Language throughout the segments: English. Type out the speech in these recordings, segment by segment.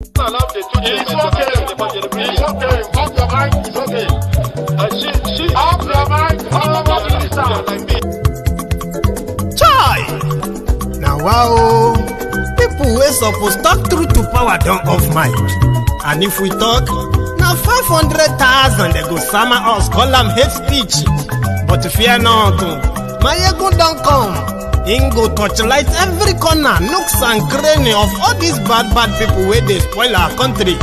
It's okay. Off your mic. It's okay. Off your mic. Chai! Now wow, people wey suppose talk truth to power don off mic. And if we talk, now 500,000 they go sama us, call them hate speech. But fear not, my ego don't come. Him go torchlight every corner, nooks and cranny of all these bad people where they spoil our country.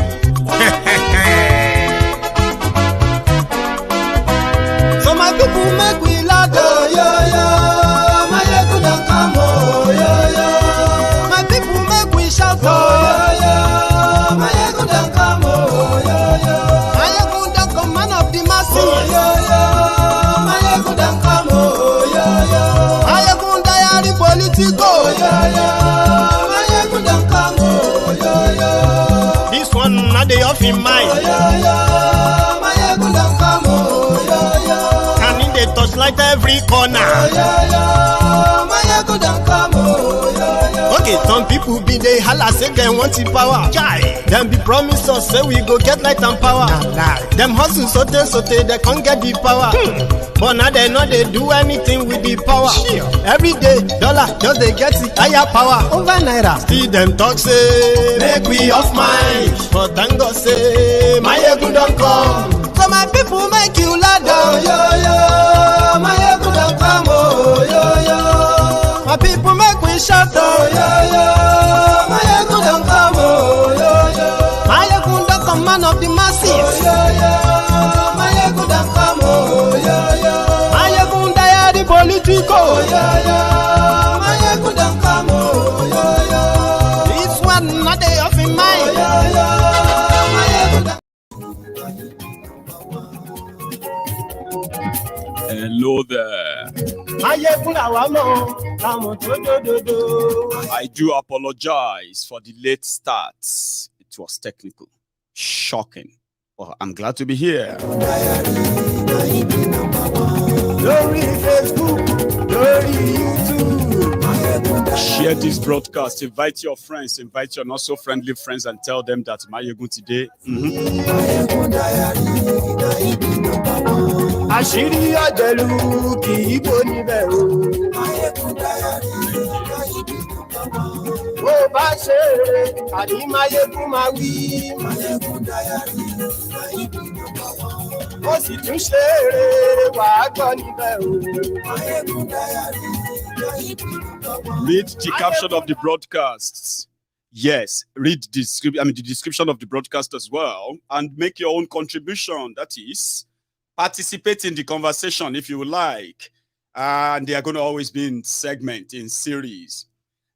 So my people make we laugh, oh, yo. My ego don't come, oh, yo. My people make we shout, oh, yo. My ego don't come, oh, yo. My ego don't come, man of the masses, oh, yo. My ego don't come, oh, yo. My ego diary politico, yo. My ego don't come, oh, yo. This one not the off in mind, oh, yo. My ego don't come, oh, yo. And in the touchlight every corner, oh, yo. My ego don't come, oh, yo. Okay, some people be they holla say they want the power. Chai. Them be promise us say we go get light and power. Nah. Them hustle sote they can't get the power. But now they know they do anything with the power. Sure. Every day, dollar just they get the higher power over Naira. Still them talk say make we off mind. But thank God say my ego don't come. So my people make you laugh, oh, yo. My ego don't come, oh, yo. My people make we shout, oh, yo. My ego don't come, oh, yo. My ego don't come, man of the masses, oh, yo. My ego don't come, oh, yo. My ego diary politico, oh, yo. My ego don't come, oh, yo. This one not they off in mind, oh, yo. My ego don't. Hello there. I do apologize for the late start. It was technical. Shocking. Well, I'm glad to be here. Share this broadcast. Invite your friends. Invite your not so friendly friends and tell them that Mayegun today. Àṣírí ọ̀jẹ̀lú kì í bò níbẹ̀ o. Bó bá ṣe eré, àní Máyégún máa wí. Ó sì tún ṣe eré, wàá gbọ́ níbẹ̀ o. Read the caption of the broadcasts. Yes, read the description of the broadcast as well, and make your own contribution. That is, participate in the conversation if you like. And they are going to always be in segment, in series.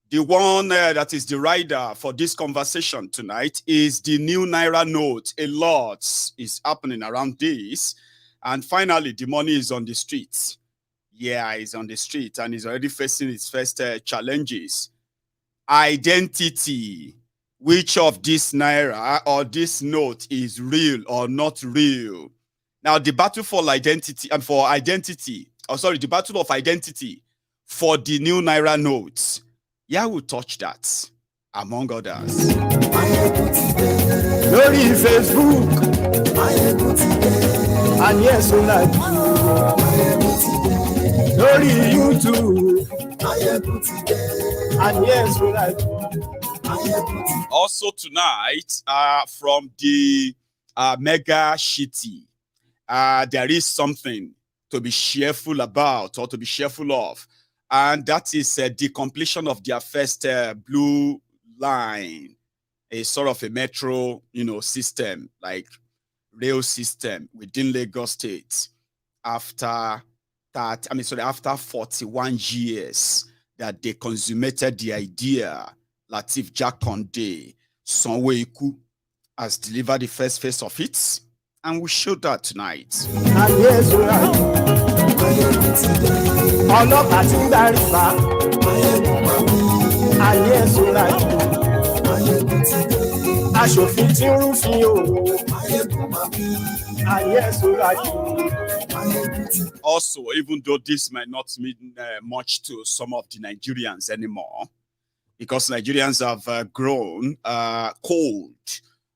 The one that is the rider for this conversation tonight is the new Naira note. A lot is happening around this. And finally, the money is on the streets. Yeah, it's on the street and is already facing its first challenges. Identity. Which of this Naira or this note is real or not real? Now, the battle for identity and the battle of identity for the new Naira notes. Yeah, we'll touch that, among others. Lórí Facebook, and yes, Lórí YouTube, and yes, Also tonight, from the mega shitty, there is something to be cheerful about or to be cheerful of. And that is the completion of their first blue line, a sort of a metro, system, like rail system within Lagos State. After 41 years that they consummated the idea, Lateef Jakonde Sanwo-Ikú has delivered the first phase of it, and we showed that tonight. And yes, ọlọ́pàá ti ń darí bá ayé ẹ̀sùn láìpẹ́ aṣòfin tí ń rúfin òwò ayé ẹ̀sùn láìpẹ́. Also, even though this might not mean much to some of the Nigerians anymore, because Nigerians have grown cold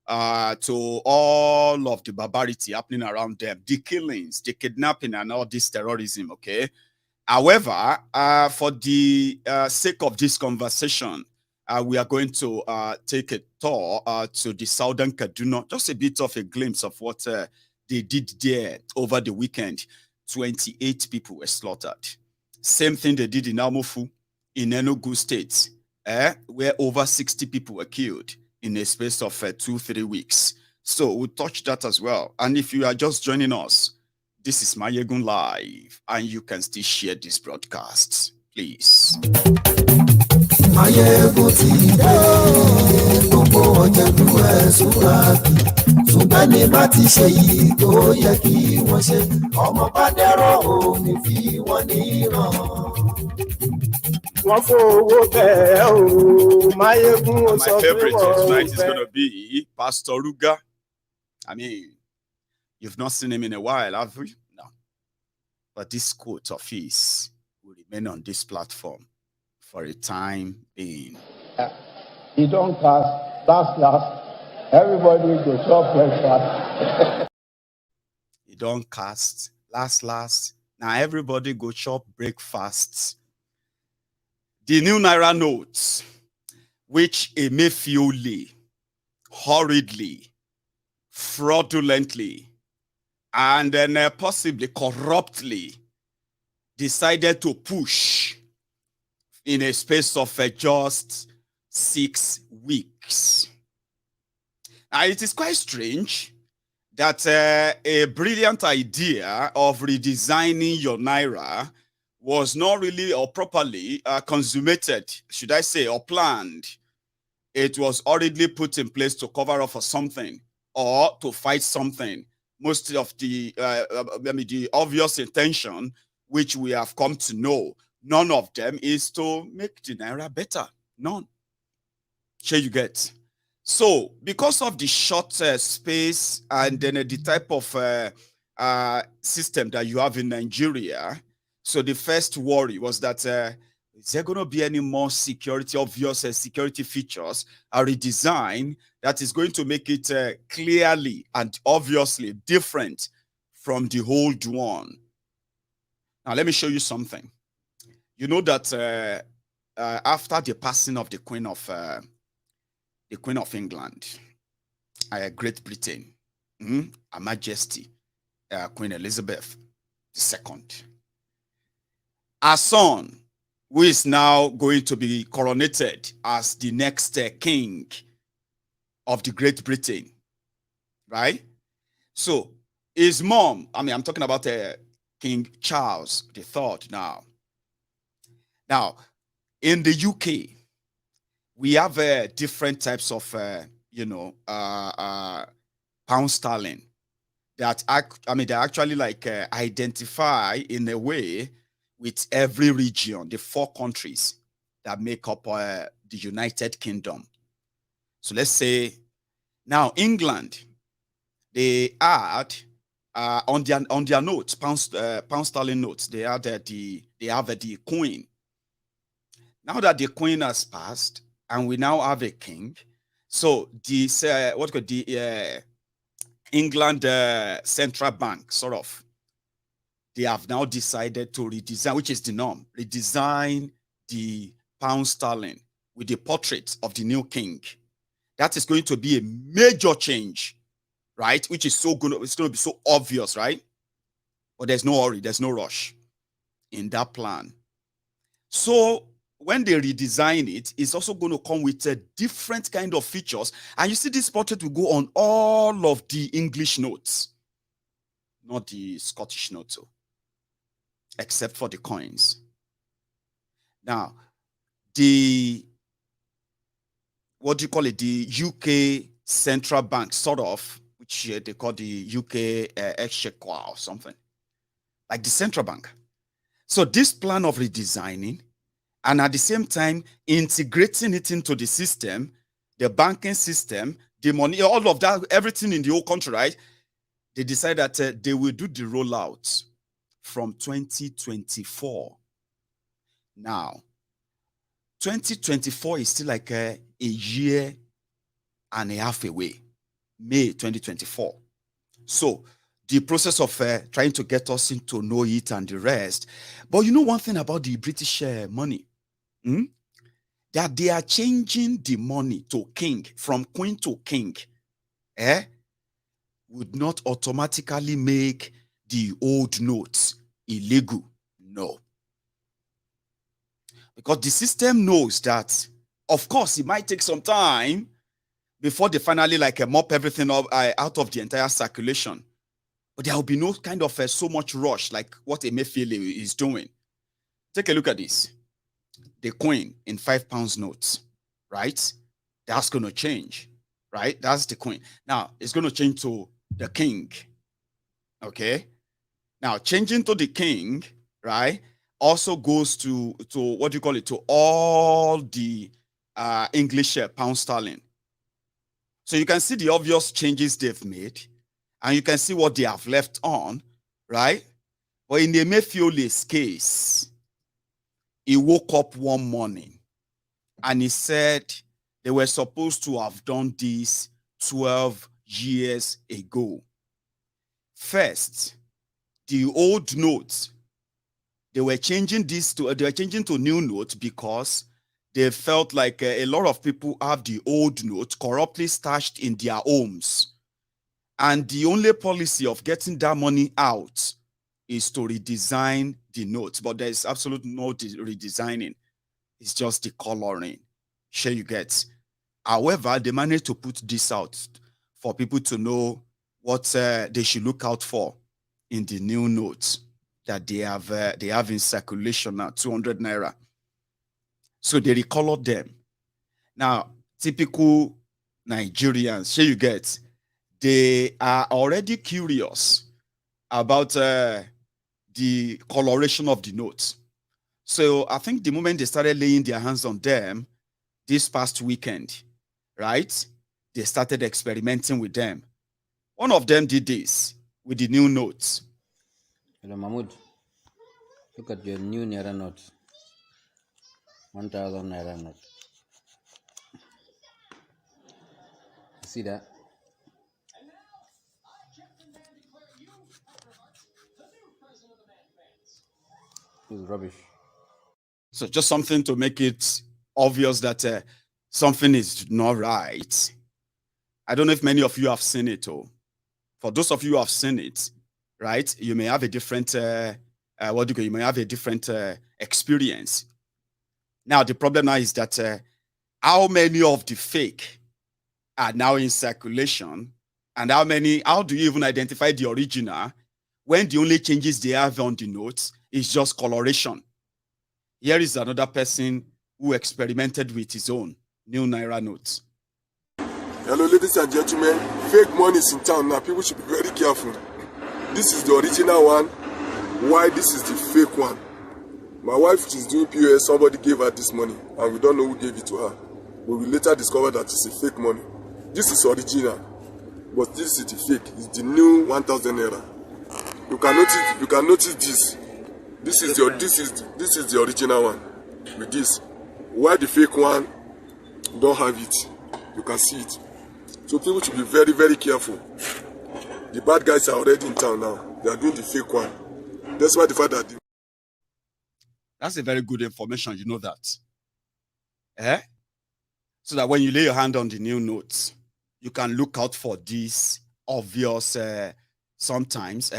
to all of the barbarity happening around them, the killings, the kidnapping, and all this terrorism, okay? However, for the sake of this conversation, we are going to take a tour to the southern Kaduna, just a bit of a glimpse of what they did there over the weekend. 28 people were slaughtered. Same thing they did in Amofu, in Enugu State, where over 60 people were killed in a space of 2-3 weeks. So we'll touch that as well. And if you are just joining us, this is Mayegun Live, and you can still share this broadcast, please. My favorite tonight is going to be Pastor Ruga. I mean, you've not seen him in a while, have you? No. But this quote of his will remain on this platform for a time being. He don't cast last. Everybody go chop breakfast. He don't cast last. Now everybody go chop breakfast. The new Naira notes, which Emefiole hurriedly, fraudulently, and then possibly corruptly decided to push in a space of just 6 weeks. Now, it is quite strange that a brilliant idea of redesigning your Naira was not really or properly consummated, should I say, or planned. It was already put in place to cover up for something or to fight something. Most of the obvious intention, which we have come to know, none of them is to make the Naira better. None. Sure you get. So, because of the short space and then the type of system that you have in Nigeria, so the first worry was that is there going to be any more obvious security features, a redesign that is going to make it clearly and obviously different from the old one? Now, let me show you something. You know that after the passing of the Queen of England, Great Britain, Her Majesty, Queen Elizabeth II, her son, who is now going to be coronated as the next king of the Great Britain, right? So his mom, I'm talking about King Charles III now. Now, in the UK, we have different types of, pound sterling that they actually identify in a way with every region, the 4 countries that make up the United Kingdom. So let's say now England, they add on their notes, pound sterling notes, they add they have the Queen. Now that the Queen has passed and we now have a king, so the England Central Bank sort of, they have now decided to redesign, which is the norm, redesign the pound sterling with the portrait of the new king. That is going to be a major change, right? Which is it's going to be so obvious, right? But there's no hurry, there's no rush in that plan. So when they redesign it, it's also going to come with a different kind of features. And you see, this portrait will go on all of the English notes, not the Scottish notes, except for the coins. Now, the UK Central Bank, sort of, which they call the UK Exchequer or something, like the central bank. So this plan of redesigning, and at the same time integrating it into the system, the banking system, the money, all of that, everything in the whole country, right? They decide that they will do the rollout from 2024. Now, 2024 is still like a year and a half away. May 2024. So the process of trying to get us into know it and the rest. But you know one thing about the British money? That they are changing the money to king, from queen to king. Would not automatically make the old notes illegal. No. Because the system knows that, of course, it might take some time before they finally mop everything up out of the entire circulation. But there will be no kind of so much rush like what Emefiele is doing. Take a look at this. The coin in £5 notes, right? That's going to change, right? That's the coin. Now, it's going to change to the king, okay? Now, changing to the king, right, also goes to what do you call it, to all the English pound sterling. So you can see the obvious changes they've made, and you can see what they have left on, right? But in the Emefiole's case, he woke up one morning and he said they were supposed to have done this 12 years ago. First, the old notes, they were changing to new notes because they felt like a lot of people have the old note corruptly stashed in their homes. And the only policy of getting that money out is to redesign the notes. But there's absolutely no redesigning. It's just the coloring. Sure you get. However, they managed to put this out for people to know what they should look out for in the new notes that they have in circulation now, 200 Naira. So they recolored them. Now, typical Nigerians, sure you get, they are already curious about the coloration of the notes. So I think the moment they started laying their hands on them this past weekend, right, they started experimenting with them. One of them did this with the new notes. Hello, Mahmoud. Look at your new Naira note. 1,000 Naira note. You see that? It's rubbish. So just something to make it obvious that something is not right. I don't know if many of you have seen it. Or for those of you who have seen it, right, you may have a different you may have a different experience. Now the problem now is that how many of the fake are now in circulation, and how do you even identify the original when the only changes they have on the notes is just coloration? Here is another person who experimented with his own new Naira notes. Hello, ladies and gentlemen. Fake money is in town now. People should be very careful. This is the original one. Why this is the fake one? My wife is doing POS. Somebody gave her this money, and we don't know who gave it to her. But we later discovered that it's a fake money. This is original, but this is the fake. It's the new 1,000 Naira. You can notice this. This is the original one. With this, why the fake one don't have it? You can see it. So people should be very, very careful. The bad guys are already in town now. They are doing the fake one. That's why the fact that that's a very good information. You know that, so that when you lay your hand on the new notes, you can look out for these obvious sometimes.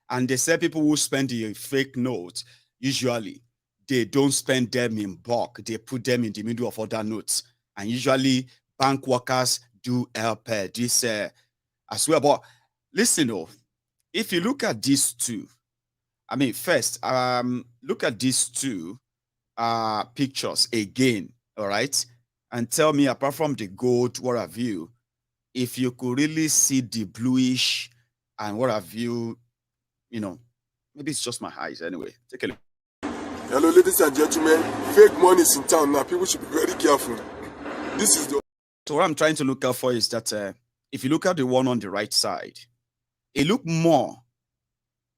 And they say people who spend the fake notes, usually they don't spend them in bulk. They put them in the middle of other notes. And usually bank workers do help this as well. But listen, if you look at these two, I mean, first, look at these two pictures again, all right? And tell me, apart from the gold, what have you, if you could really see the bluish and what have you, maybe it's just my eyes anyway. Take a look. Hello, ladies and gentlemen. Fake money is in town now. People should be very careful. This is the... So what I'm trying to look out for is that if you look at the one on the right side, it look more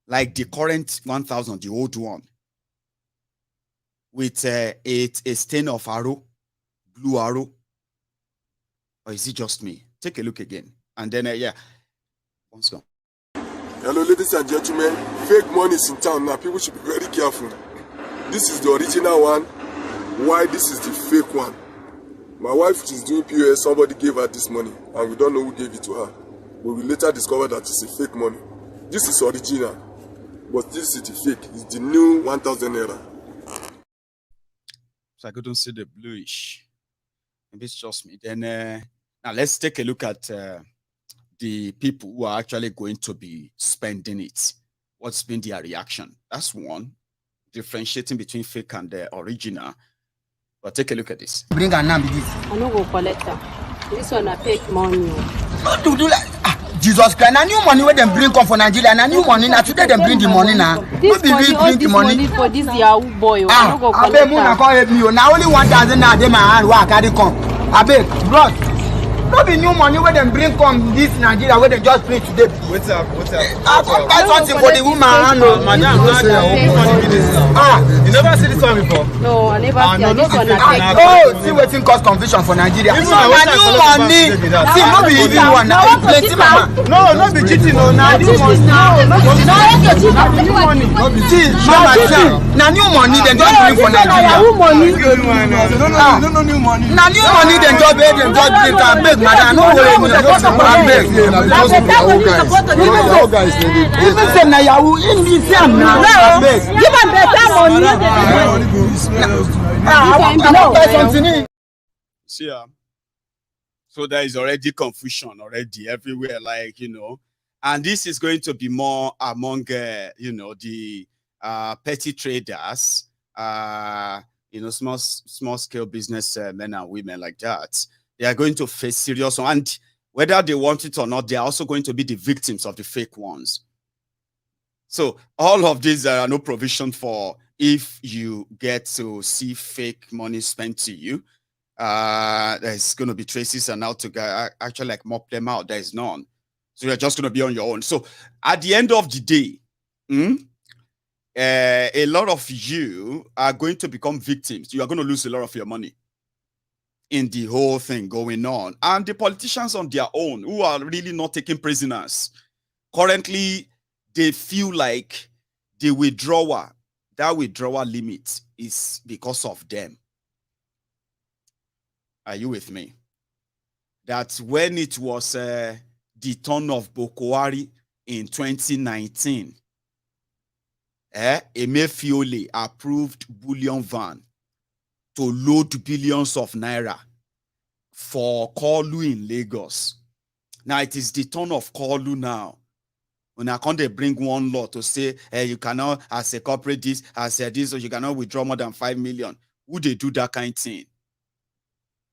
like the current 1,000, the old one. with a stain of arrow, blue arrow? Or is it just me? Take a look again. And then, yeah. Once gone. Hello, ladies and gentlemen. Fake money is in town now. People should be very careful. This is the original one. Why this is the fake one? My wife is doing POS. Somebody gave her this money, and we don't know who gave it to her. But we later discovered that it's a fake money. This is original, but this is the fake. It's the new 1,000 Naira. So I couldn't see the bluish. Maybe it's just me. Then now let's take a look at the people who are actually going to be spending it. What's been their reaction? That's one. Differentiating between fake and the original. But take a look at this. Bring a number. I no go collect am. This one I fake money. Not to do like Jesus Christ. Na new money where them bring come for Nigeria. Na new money. Na today them bring the money now. This money, all this money for this Yahoo boy. I no go collect am. Abeg, come help me. Now only 1,000 now dey my hand. Why I carry come? Abeg, bros. No be new money where them bring come this Nigeria where they just bring today. What's up? I come buy something for the woman hand. Madam, you never see this one before? No, I never see this one. Oh, see wetin cause confusion for Nigeria. So na new money. See, no be easy one. Na plenty mama. No be cheating. No, na new money. See, mama, na new money dem just bring for Nigeria. No new money. Na new money dem just bring am. Madam, no worry, even say na Yahoo, in this am now. Give am better money. See, so there is already confusion already everywhere, like, you know, and this is going to be more among, you know, the petty traders, you know, small scale business men and women like that. They are going to face serious, and whether they want it or not, they are also going to be the victims of the fake ones. So all of these are no provision for if you get to see fake money spent to you. There's going to be traces and how to actually like mop them out. There is none. So you're just going to be on your own. So at the end of the day, a lot of you are going to become victims. You are going to lose a lot of your money in the whole thing going on. And the politicians on their own, who are really not taking prisoners, currently they feel like the withdrawal, that withdrawal limit is because of them. Are you with me? That when it was the turn of Bokwari in 2019, Emefiole approved bullion van to load billions of naira for Kolu in Lagos. Now it is the turn of Kolu now. When I can't they bring one law to say, hey, you cannot, as a corporate this, as a this, or you cannot withdraw more than 5 million. Would they do that kind of thing?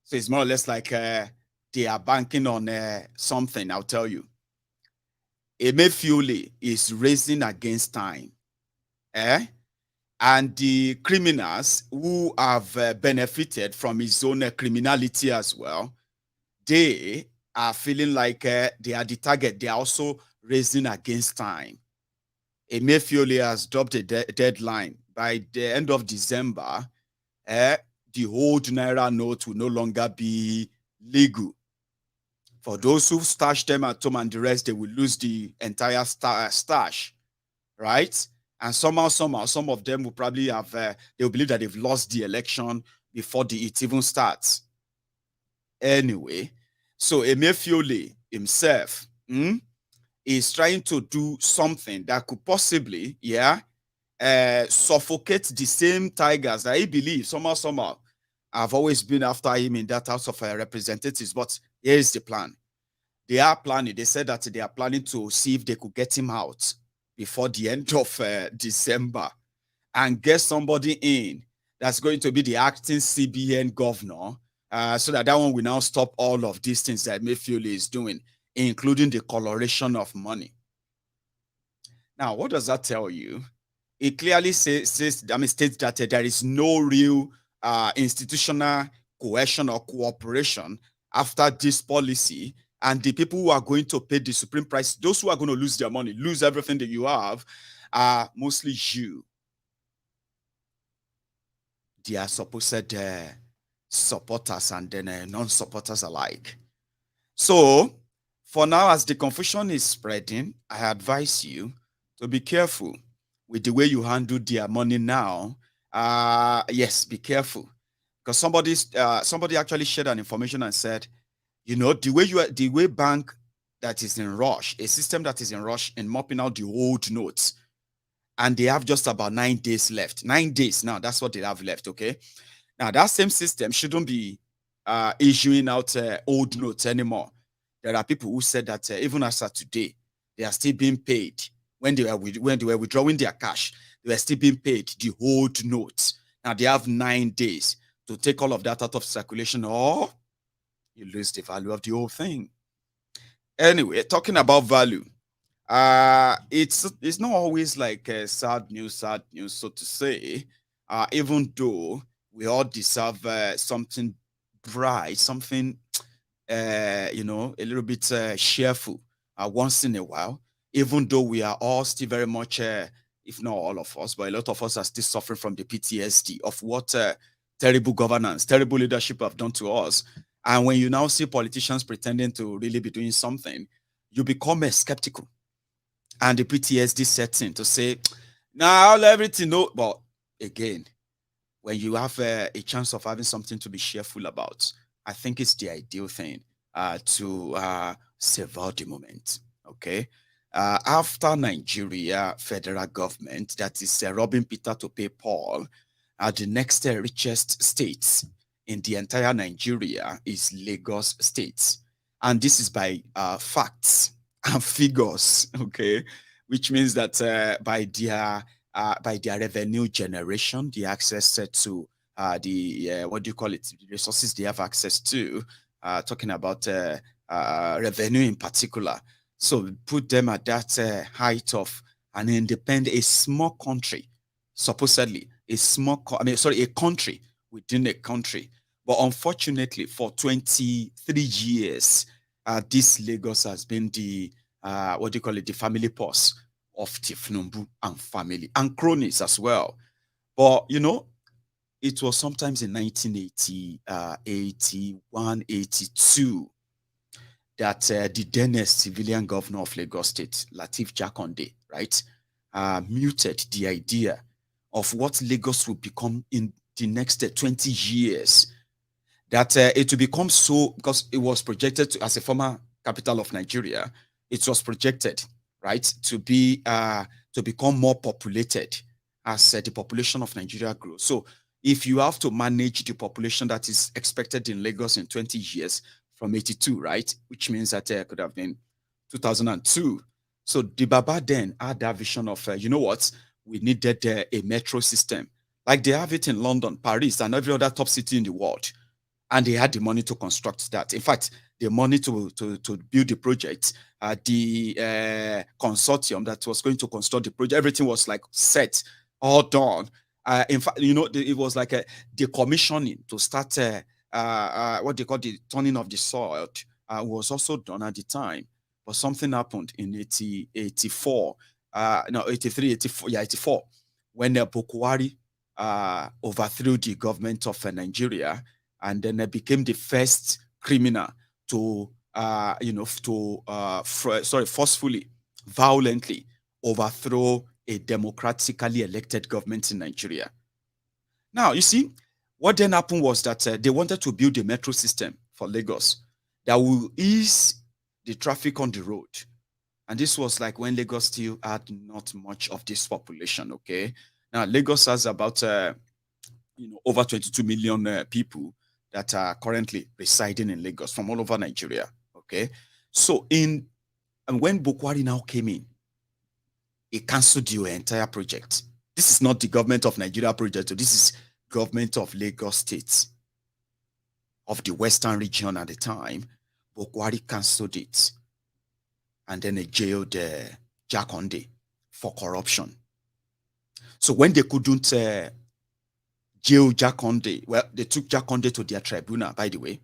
So it's more or less like they are banking on something, I'll tell you. Emefiole is racing against time. And the criminals who have benefited from his own criminality as well, they are feeling like they are the target. They are also racing against time. Emefiole has dropped a deadline. By the end of December, the old Naira note will no longer be legal. For those who stash them at home and the rest, they will lose the entire stash, right? And somehow, some of them will probably have, they will believe that they've lost the election before it even starts. Anyway, so Emefiole himself is trying to do something that could possibly, suffocate the same tigers that he believes somehow have always been after him in that House of Representatives. But here is the plan. They are planning, they said that they are planning to see if they could get him out before the end of December and get somebody in that's going to be the acting CBN governor, so that one will now stop all of these things that Emefiole is doing, including the coloration of money. Now, what does that tell you? It clearly states that there is no real institutional cohesion or cooperation after this policy. And the people who are going to pay the supreme price, those who are going to lose their money, lose everything that you have, are mostly you. their supposed supporters and then non-supporters alike. So, for now, as the confusion is spreading, I advise you to be careful with the way you handle their money now. Yes, be careful, because somebody actually shared an information and said, the way bank that is in rush, a system that is in rush in mopping out the old notes, and they have just about 9 days left. 9 days now, that's what they have left. Okay, now that same system shouldn't be issuing out old notes anymore. There are people who said that even as of today, they are still being paid when they were withdrawing their cash. They were still being paid the old notes. Now they have 9 days to take all of that out of circulation, or you lose the value of the whole thing. Anyway, talking about value, it's not always like sad news, so to say. Even though we all deserve something bright, something a little bit cheerful once in a while. Even though we are all still very much, if not all of us, but a lot of us are still suffering from the PTSD of what terrible governance, terrible leadership have done to us. And when you now see politicians pretending to really be doing something, you become skeptical. And the PTSD sets in to say, now everything, no. But again, when you have a chance of having something to be cheerful about, I think it's the ideal thing to savor the moment. Okay. After Nigeria federal government, that is robbing Peter to pay Paul, the next richest states in the entire Nigeria is Lagos State. And this is by facts and figures, okay, which means that by their revenue generation, the access to the resources they have access to, talking about revenue in particular. So put them at that height of an independent, a small country, supposedly a country within a country. But unfortunately, for 23 years, this Lagos has been the the family purse of Tifnumbu and family and cronies as well. But it was sometimes in 1980, 81, 82 that the then civilian governor of Lagos State, Lateef Jakonde, right, muted the idea of what Lagos would become in the next 20 years. That it will become so, because it was projected to, as a former capital of Nigeria, it was projected, right, to become more populated as the population of Nigeria grows. So if you have to manage the population that is expected in Lagos in 20 years from 82, right, which means that could have been 2002. So the Baba then had that vision of, we needed a metro system. Like they have it in London, Paris, and every other top city in the world. And they had the money to construct that. In fact, the money to build the project, the consortium that was going to construct the project, everything was like set, all done. In fact, it was like the commissioning to start what they call the turning of the soil was also done at the time. But something happened in 84, 84, when Bokwari overthrew the government of Nigeria, and then became the first criminal to, forcefully, violently overthrow a democratically elected government in Nigeria. Now, you see, what then happened was that they wanted to build a metro system for Lagos that will ease the traffic on the road. And this was like when Lagos still had not much of this population, okay? Now, Lagos has about, over 22 million people that are currently residing in Lagos from all over Nigeria, okay? So and when Bokwari now came in, he cancelled your entire project. This is not the government of Nigeria project, so this is government of Lagos State, of the Western region at the time. Bokwari cancelled it. And then they jailed Jakonde for corruption. So when they couldn't jail Jakonde, well, they took Jakonde to their tribunal, by the way.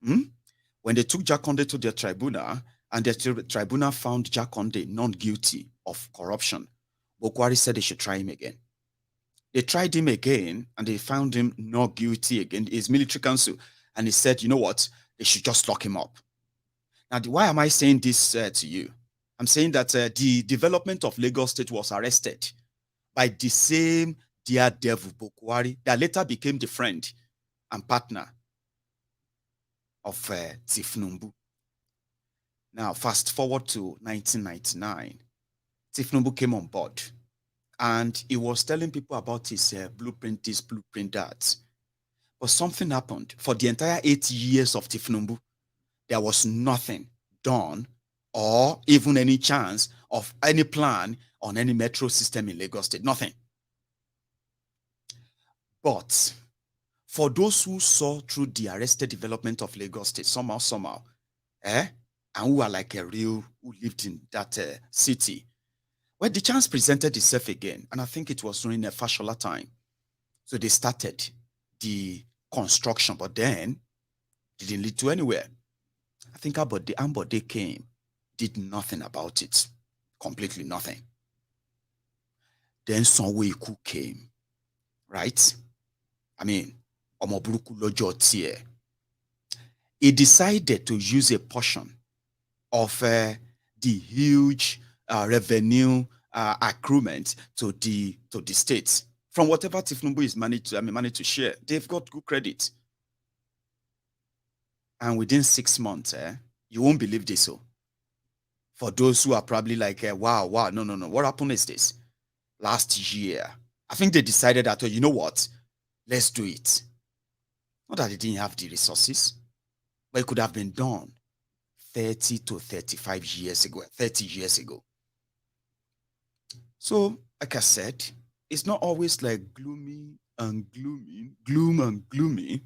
When they took Jakonde to their tribunal, and the tribunal found Jakonde not guilty of corruption, Bokwari said they should try him again. They tried him again and they found him not guilty again. His military council. And he said, you know what? They should just lock him up. Now, why am I saying this to you? I'm saying that the development of Lagos State was arrested by the same daredevil Bokwari that later became the friend and partner of Tifnumbu. Now, fast forward to 1999. Tifnumbu came on board and he was telling people about his blueprint this, blueprint that. But something happened. For the entire 8 years of Tifnumbu, there was nothing done or even any chance of any plan on any metro system in Lagos State. Nothing. But for those who saw through the arrested development of Lagos State, somehow, and who are like a real, who lived in that city, well, the chance presented itself again, and I think it was during a Fashola time. So they started the construction, but then it didn't lead to anywhere. I think Ambode came, did nothing about it, completely nothing. Then Sonweiku came, right? I mean, Omoburuku Lojo Tie. He decided to use a portion of the huge revenue accruement to the states from whatever Tifnumbu is managed to share. They've got good credit. And within 6 months, you won't believe this. So, for those who are probably like, wow, no. What happened is this? Last year, I think they decided that, you know what? Let's do it. Not that they didn't have the resources, but it could have been done 30 to 35 years ago, 30 years ago. So, like I said, it's not always like gloom and gloomy.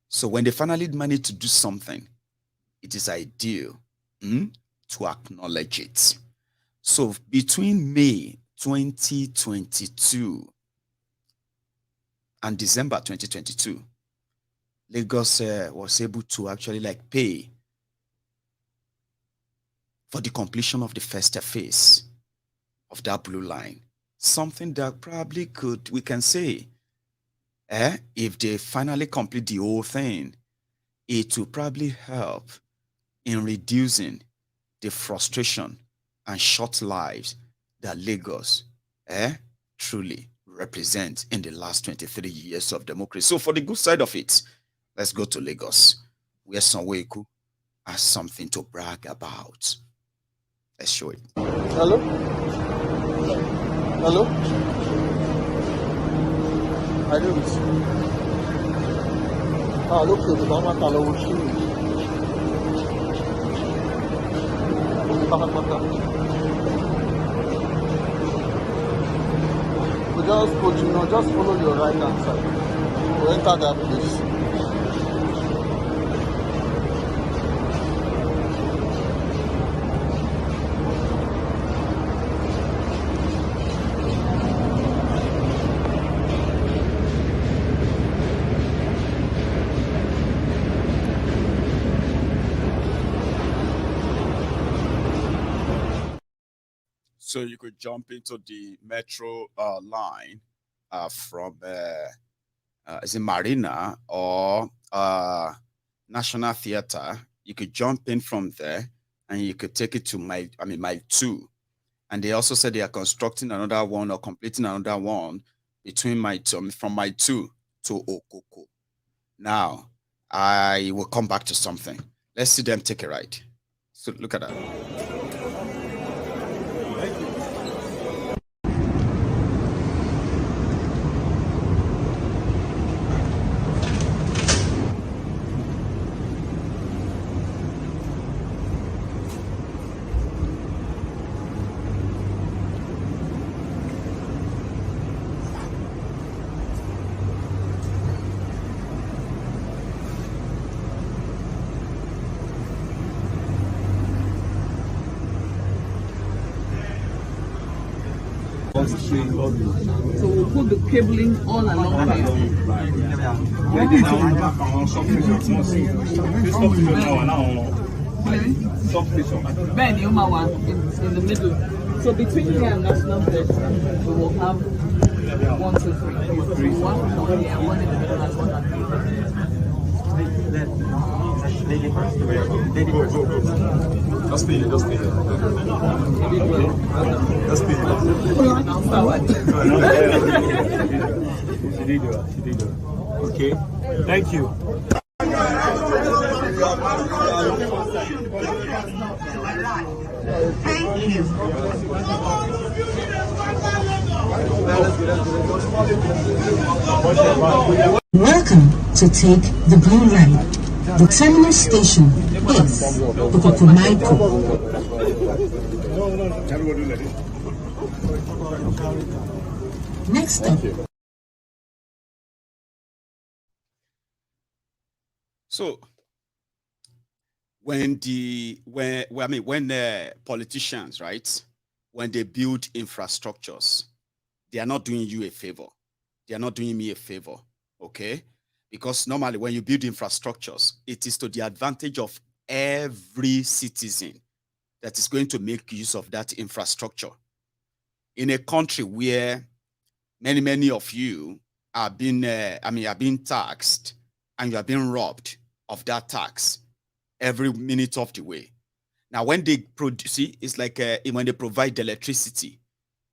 So when they finally manage to do something, it is ideal to acknowledge it. So between May 2022 and December 2022, Lagos was able to actually like pay for the completion of the first phase of that blue line. Something that probably we can say, if they finally complete the whole thing, it will probably help in reducing the frustration and short lives that Lagos truly represents in the last 23 years of democracy. So for the good side of it, let's go to Lagos, where Sonweiku has something to brag about. Let's show it. Hello? Hello? I do this. Look at the Bama Talo shoes. Just follow your right hand side. We'll enter that place. So you could jump into the metro line from is it Marina or National Theatre. You could jump in from there and you could take it to mile 2. And they also said they are constructing another one or completing another one between from mile 2 to Okoko. Now, I will come back to something. Let's see them take a ride. So look at that. So we'll put the cabling all along here. Ben, in the middle. So between here and National Grid, we will have 1, 2, 3. One from the one here, one in the middle, and one at the Lady first. Lady first. Just stay here. Just stay here. Just stay here. I'll start. She did well. Okay. Thank you. Thank you. Welcome to take the blue line. The terminus station is Okokomaiko. Next up. So when politicians, right, when they build infrastructures, they are not doing you a favor. They are not doing me a favor, okay? Because normally when you build infrastructures, it is to the advantage of every citizen that is going to make use of that infrastructure. In a country where many of you are being taxed and you are being robbed of that tax every minute of the way. Now, when they produce, it's like when they provide the electricity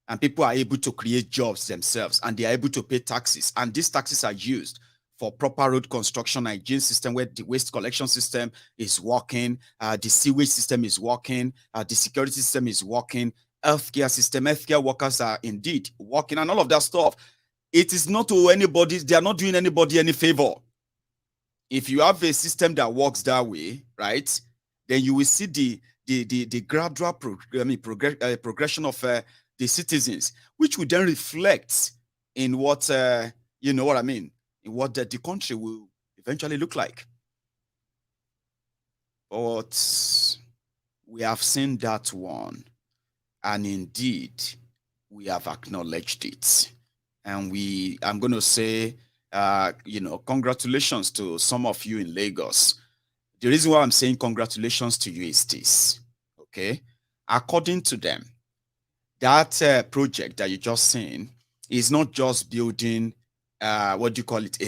and people are able to create jobs themselves and they are able to pay taxes, and these taxes are used for proper road construction, hygiene system where the waste collection system is working, the sewage system is working, the security system is working, healthcare system, healthcare workers are indeed working, and all of that stuff. It is not to anybody, they are not doing anybody any favor. If you have a system that works that way, right, then you will see the gradual progression of the citizens, which will then reflect in what, you know what I mean, in what the country will eventually look like. But we have seen that one, and indeed, we have acknowledged it. And I'm going to say, congratulations to some of you in Lagos. The reason why I'm saying congratulations to you is this, okay? According to them, that project that you just seen is not just building, a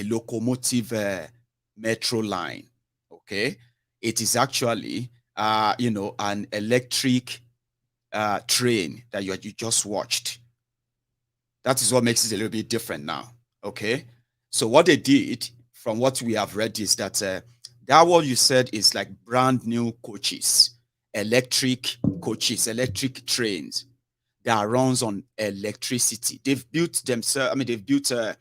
locomotive metro line, okay? It is actually, an electric train that you just watched. That is what makes it a little bit different now, okay? So what they did, from what we have read, is that that what you said is like brand new coaches, electric trains that runs on electricity. They've built themselves, they've built an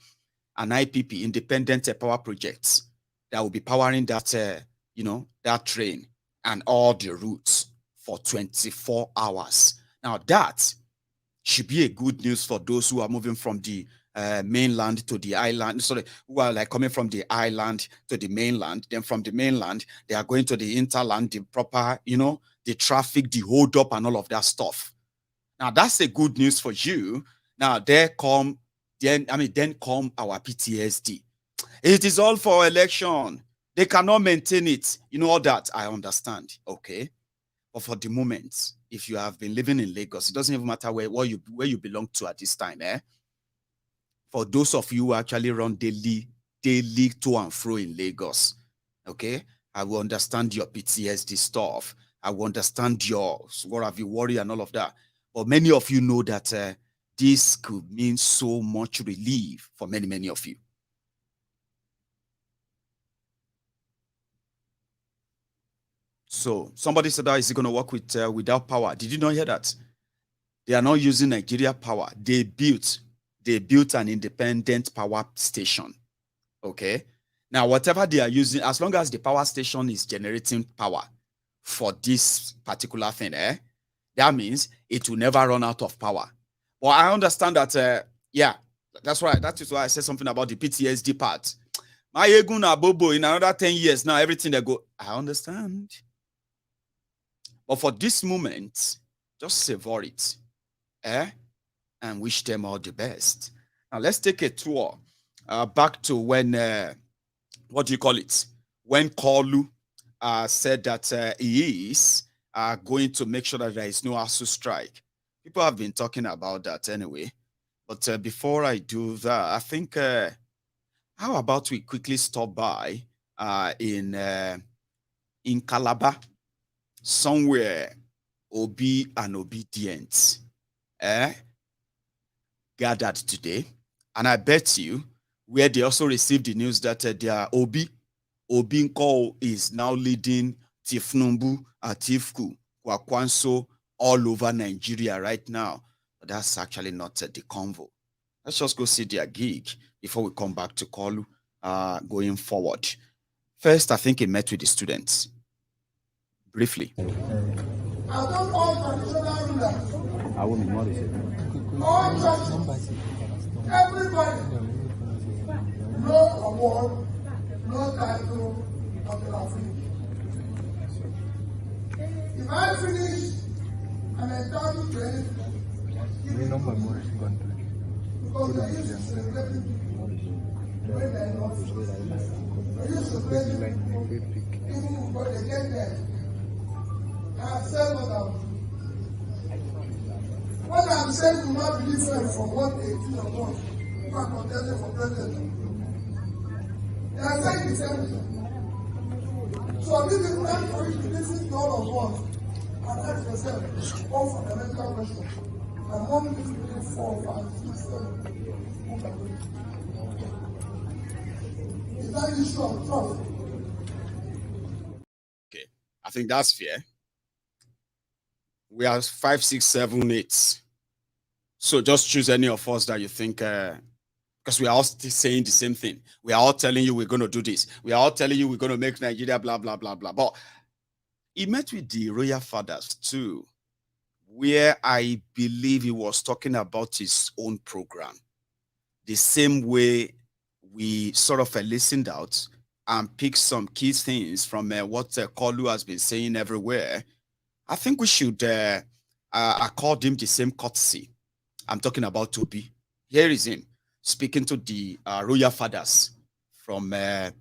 IPP, independent power project, that will be powering that, that train and all the routes for 24 hours. Now that should be a good news for those who are moving from the mainland to the island, who are like coming from the island to the mainland. Then from the mainland, they are going to the interland, the proper, the traffic, the hold up and all of that stuff. Now that's a good news for you. Now then come our PTSD. It is all for election. They cannot maintain it. You know all that. I understand. Okay. But for the moment, if you have been living in Lagos, it doesn't even matter where you belong to at this time, For those of you who actually run daily to and fro in Lagos, okay, I will understand your PTSD stuff. I will understand your worry and all of that. But many of you know that this could mean so much relief for many of you. So somebody said, is it going to work without power? Did you not hear that? They are not using Nigeria power. They built an independent power station. Okay. Now, whatever they are using, as long as the power station is generating power for this particular thing, that means it will never run out of power. Well, I understand that, that's right. That is why I said something about the PTSD part. My Eguna Bobo, in another 10 years, now everything they go, I understand. But for this moment, just savor it, and wish them all the best. Now let's take a tour back to when, when Kolu said that he is going to make sure that there is no ASU strike. People have been talking about that anyway. But before I do that, I think how about we quickly stop by in Calabar, somewhere Obi and Obedient gathered today, and I bet you where they also received the news that their Obi Nko is now leading Tifnumbu, Atifku, Kwakwanso all over Nigeria right now. But that's actually not the convo. Let's just go see their gig before we come back to Kolu going forward. First, I think he met with the students. Briefly. I don't all traditional rulers. I won't ignore it. All churches, everybody, no award, no title until I finish. If I finish, I'm entitled to anything. Because I used to celebrate when they're not. I used to play even before they get there. I have said what I would do. What I'm saying will not be different from what 18 of us who are contesting for president. They are saying the same thing. So this is time for you to listen to all of us and ask yourself all fundamental questions. And one is really 4, 5, 6, 7. Is that issue of trust? Okay, I think that's fair. We are 5, 6, 7, 8. So just choose any of us that you think, because we are all saying the same thing. We are all telling you we're going to do this. We are all telling you we're going to make Nigeria blah, blah, blah, blah. But he met with the royal fathers too, where I believe he was talking about his own program. The same way we sort of listened out and picked some key things from what Kolu has been saying everywhere. I think we should accord him the same courtesy. I'm talking about Toby. Here is him speaking to the royal fathers from Akwa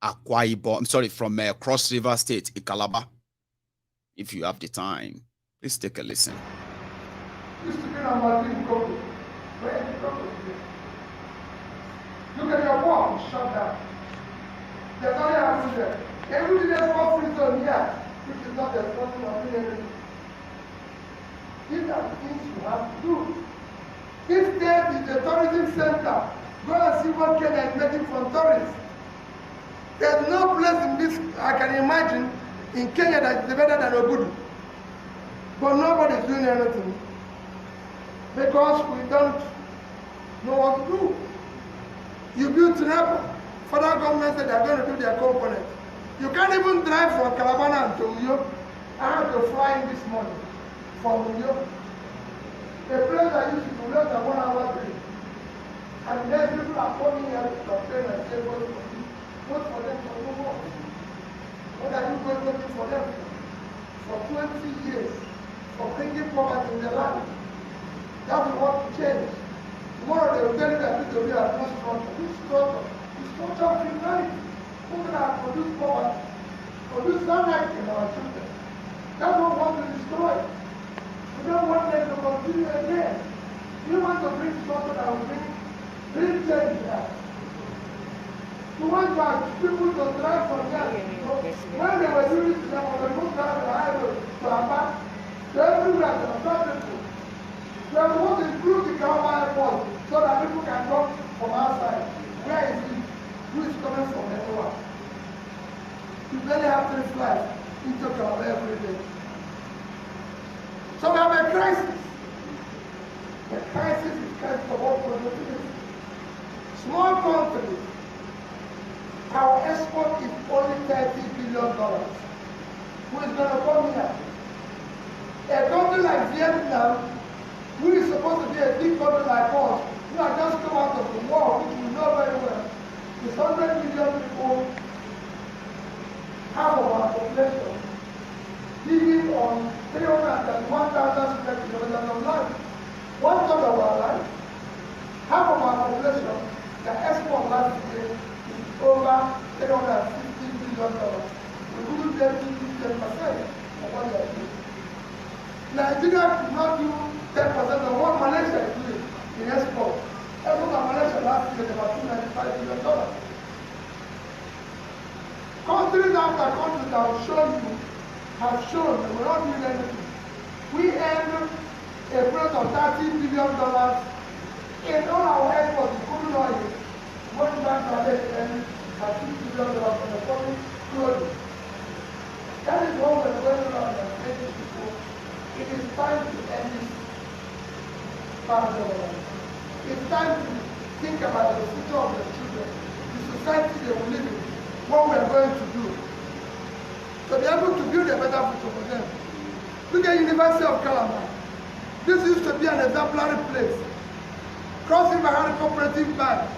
Ibom, I'm sorry, from Cross River State, Calabar. If you have the time, please take a listen. Look at your wall, shut down. There's nothing happening there. Every day there's one free zone here, which is not the responsibility of anything. These are things you have to do. This state is a tourism center. Go and see what Kenya is making from tourists. There's no place in this, I can imagine, in Kenya that is better than Obudu. But nobody is doing anything. Because we don't know what to do. You build Tinapa. Federal government said they're going to do their component. You can't even drive from Calabar to Uyo. I have to fly in this morning from Uyo. A place I used to do less than 1 hour trip. And then people are coming here to complain and say, vote for them for no more. What are you going for them? For 20 years. For bringing poverty in the land. That we want to change. Tomorrow they will tell you that this will be a no structure. This structure is structure of humanity. Who can produce poverty, produce anarchy in our children? That's what we want to destroy. We don't want them to continue again. We want to bring structure that will bring change here. We want people to drive from there. When they were doing this, they were moved down the highway to Aba, to everywhere, to other people. We want to improve the Calabar airport so that people can come from outside. Where is it? Who is coming from everywhere? We barely have 3 flights into Calabar every day. So we have a crisis. The crisis is crisis of all productivity. Small countries, our export is only $30 billion. Who is going to come here? A country like Vietnam, who is supposed to be a big country like us, who are just come out of the war, which we know very well, with 100 million people, half of our population, living on 331,000 square kilometers of land. 1/3 of our land, half of our population, the export last year is over $350 billion. We couldn't get 10% of what they are doing. Nigeria could not do 10% of what Malaysia is doing. in export. Export of Malaysia last year about $295 billion. Countries after countries that will show you have shown that we're not doing anything. We earned a rate of $30 billion in all our exports, including oil. Going back to America, $60 billion from the foreign clothing. That is what we're going around and saying to people. It is time to end this part of our life. It's time to think about the future of the children, the society they will live in, what we are going to do. To be able to build a better future for them. Look at University of Calabar. This used to be an exemplary place. Crossing by had a cooperative bank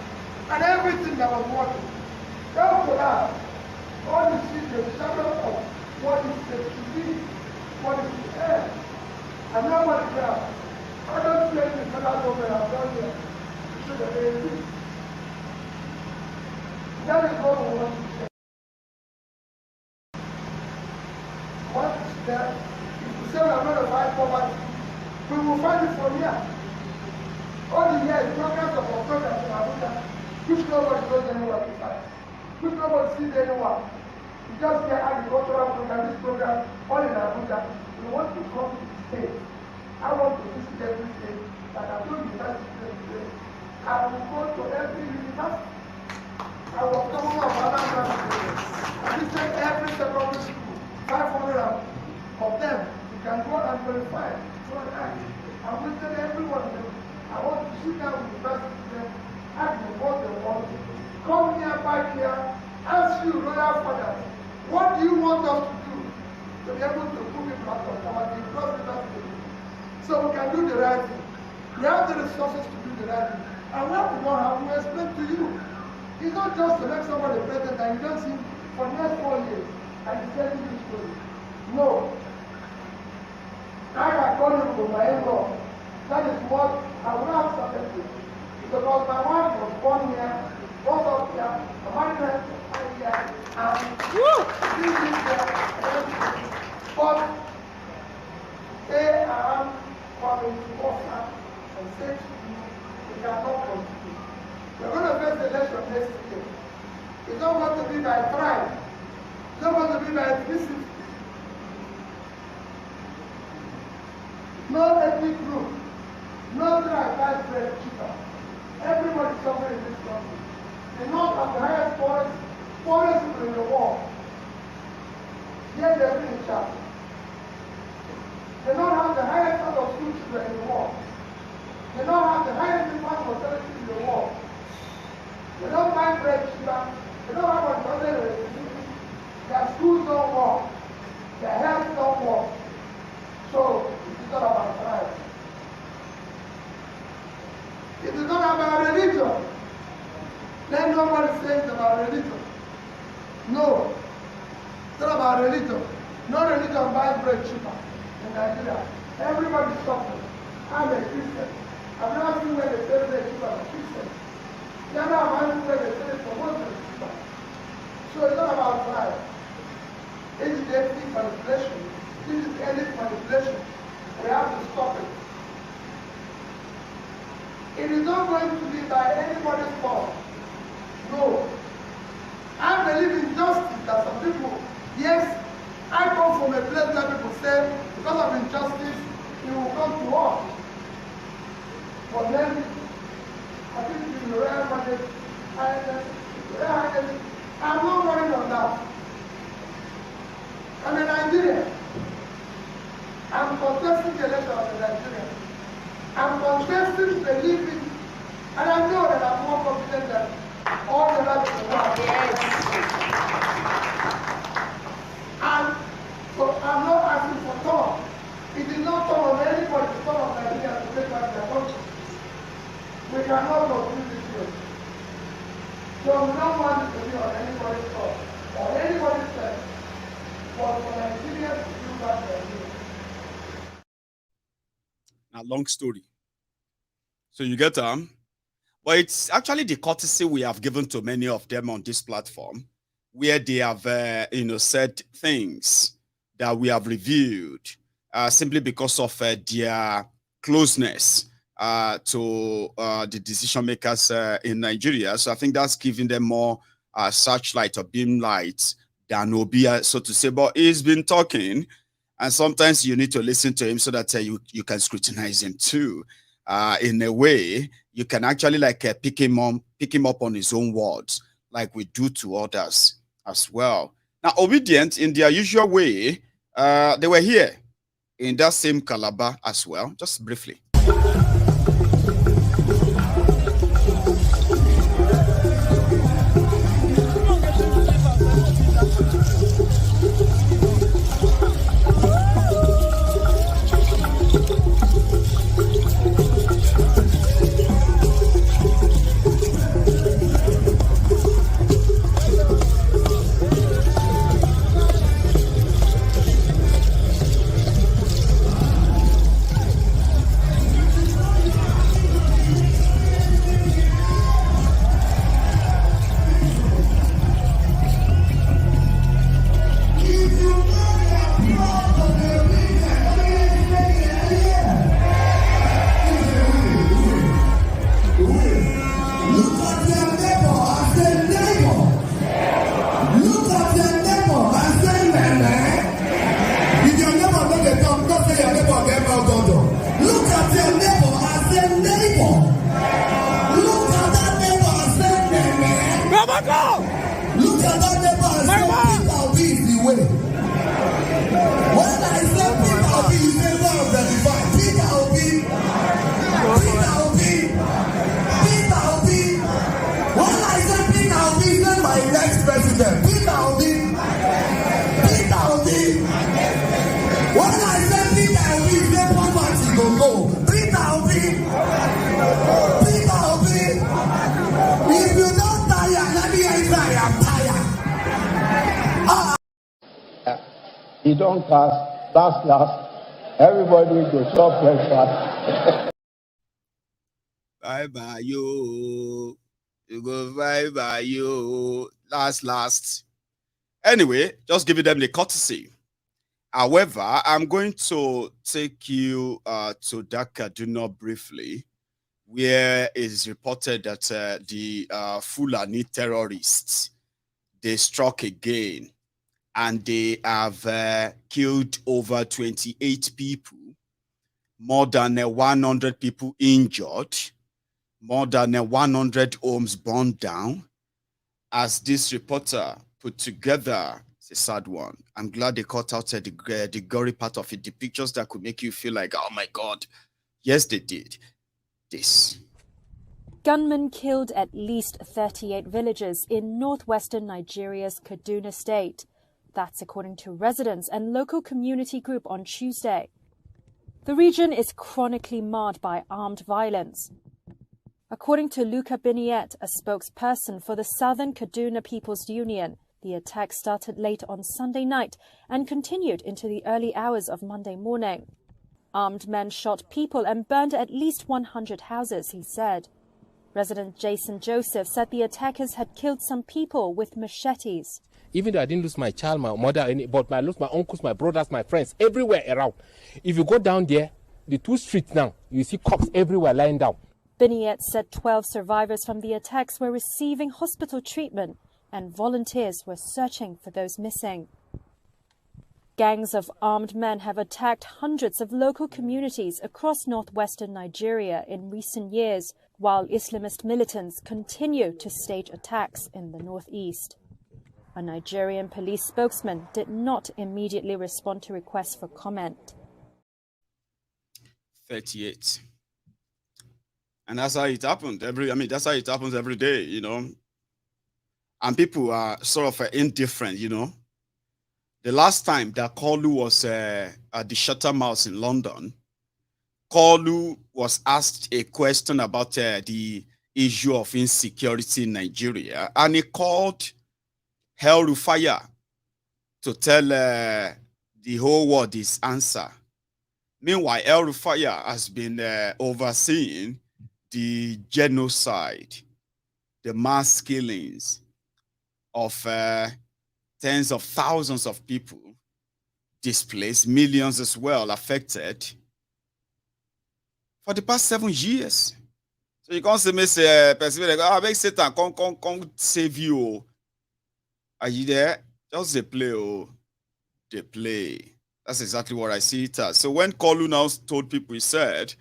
and everything that was working. Down to that, all you see the shadow of what is the to be, what is the air. And nobody cares. I don't say the federal government have done here to show that they exist. That is what we want to say. What is there? If we say we are going to fight poverty, we will fight it from here. All the years, programs of our programs in Abuja, which nobody goes anywhere to fight, which nobody sees anywhere. We just get agricultural program, this program, all in Abuja. We want to come to the state. I want to visit every state, like I told university today. I will go to every university. I will come up with other universities. I visit every secondary school, 500 of them. You can go and verify, go and ask. I visited every one of them. I want to sit down with the person with them, ask them what they want. Come here, back here, ask you, royal fathers, what do you want us to do to be able to put people out of poverty, cross the destiny, so we can do the right thing. We have the resources to do the right thing. And what we don't have, we explain to you. It's not just to make somebody president and you don't see for the next 4 years and he's telling you this story. No. I can call you for my in-law. That is what I will have started with. Because my wife was born here, brought up here, I married her here, and this is there, but they are coming to offer and say to you, we cannot continue. We're going to face the election next year. It's not going to be by tribe. It's not going to be by ethnicity. No ethnic group. No tribe buys bread cheaper. Everybody is suffering in this country. The North has the highest poorest people in the world. Yet they're being in charge. They don't have the highest number of school children in the world. They don't have the highest infant mortality in the world. They don't buy bread cheaper. They don't have what other electricity. Their schools don't work. Their health don't work. So it is not about tribe. It is not about religion. Let nobody say it's about religion. No. It's not about religion. No religion buys bread cheaper in Nigeria. Everybody is suffering. I'm a Christian. I've never seen where they sell bread cheaper for Christians. Never have I seen where they sell it for Muslims cheaper. So it's not about tribe. This is ethnic manipulation. This is ethnic manipulation. We have to stop it. It is not going to be by anybody's fault. No. I believe in justice that some people, yes, I come from a place where people say, because of injustice, it will come to us. But then, I think in the real market, I'm not worried on that. I'm a Nigerian. I'm contesting the election as a Nigerian. I'm contesting believing, and I know that I'm more confident than all the rest of the world. Yes. And so I'm not asking for turn. It is not turn of anybody to turn of Nigeria to take back their country. We cannot continue this way. So we don't want it to be on anybody's fault or anybody's side, but for Nigerians to do back their country. A long story. So you get but it's actually the courtesy we have given to many of them on this platform, where they have said things that we have reviewed simply because of their closeness to the decision makers in Nigeria. So I think that's giving them more searchlight or beam light than Obi, so to say. But he's been talking, and sometimes you need to listen to him so that you can scrutinize him too. In a way, you can actually like pick him up on his own words, like we do to others as well. Now, Obedient, in their usual way, they were here in that same Calabar as well, just briefly. He don't pass, last, everybody go chop breakfast. Bye-bye, you. You go bye-bye, you. Last. Anyway, just giving them the courtesy. However, I'm going to take you to that Kaduna briefly, where it is reported that the Fulani terrorists, they struck again, and they have killed over 28 people, more than 100 people injured, more than 100 homes burned down. As this reporter put together, it's a sad one. I'm glad they cut out the gory part of it, the pictures that could make you feel like, oh my God. Yes, they did. This. Gunmen killed at least 38 villagers in northwestern Nigeria's Kaduna state. That's according to residents and local community group on Tuesday. The region is chronically marred by armed violence. According to Luka Biniet, a spokesperson for the Southern Kaduna People's Union, the attack started late on Sunday night and continued into the early hours of Monday morning. Armed men shot people and burned at least 100 houses, he said. Resident Jason Joseph said the attackers had killed some people with machetes. Even though I didn't lose my child, my mother, but I lost my uncles, my brothers, my friends, everywhere around. If you go down there, the 2 streets now, you see cops everywhere lying down. Biniet said 12 survivors from the attacks were receiving hospital treatment and volunteers were searching for those missing. Gangs of armed men have attacked hundreds of local communities across northwestern Nigeria in recent years, while Islamist militants continue to stage attacks in the northeast. A Nigerian police spokesman did not immediately respond to requests for comment. 38. And that's how it happened. That's how it happens every day, you know. And people are sort of indifferent, you know. The last time that Kolu was at the Shutter Mouse in London, Kolu was asked a question about the issue of insecurity in Nigeria, and he called El Rufai to tell the whole world his answer. Meanwhile, El Rufai has been overseeing the genocide, the mass killings of tens of thousands of people displaced, millions as well affected for the past 7 years. So you can't say, make Satan come save you. Are you there? Just they play, oh. They play. That's exactly what I see it as. So when Kolu now told people, he said,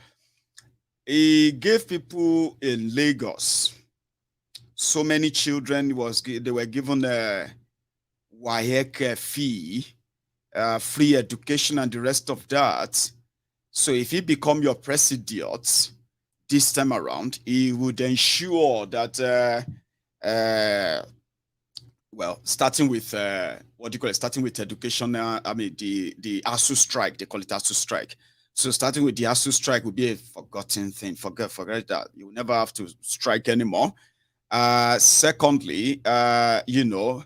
he gave people in Lagos so many children, they were given a WAEC fee, free education and the rest of that. So if he become your president this time around, he would ensure that, well, starting with, starting with education, the ASU strike, they call it ASU strike. So starting with the ASU strike would be a forgotten thing. Forget that. You will never have to strike anymore. Secondly, you know,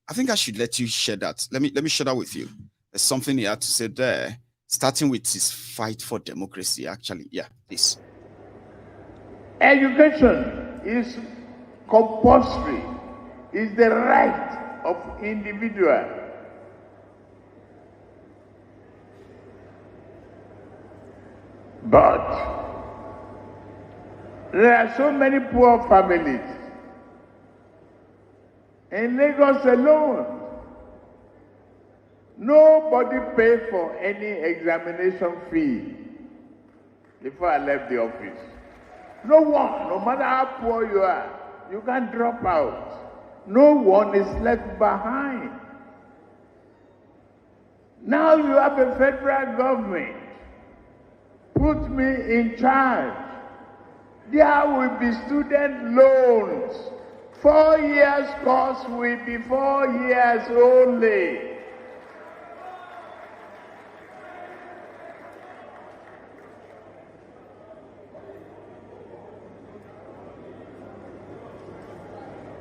I think I should let you share that. Let me share that with you. There's something he had to say there, starting with his fight for democracy, actually. Yeah, this. Education is compulsory, is the right of individual. But there are so many poor families in Lagos alone. Nobody paid for any examination fee before I left the office. No one, no matter how poor you are, you can drop out. No one is left behind. Now you have a federal government. Put me in charge. There will be student loans. 4 years course will be 4 years only.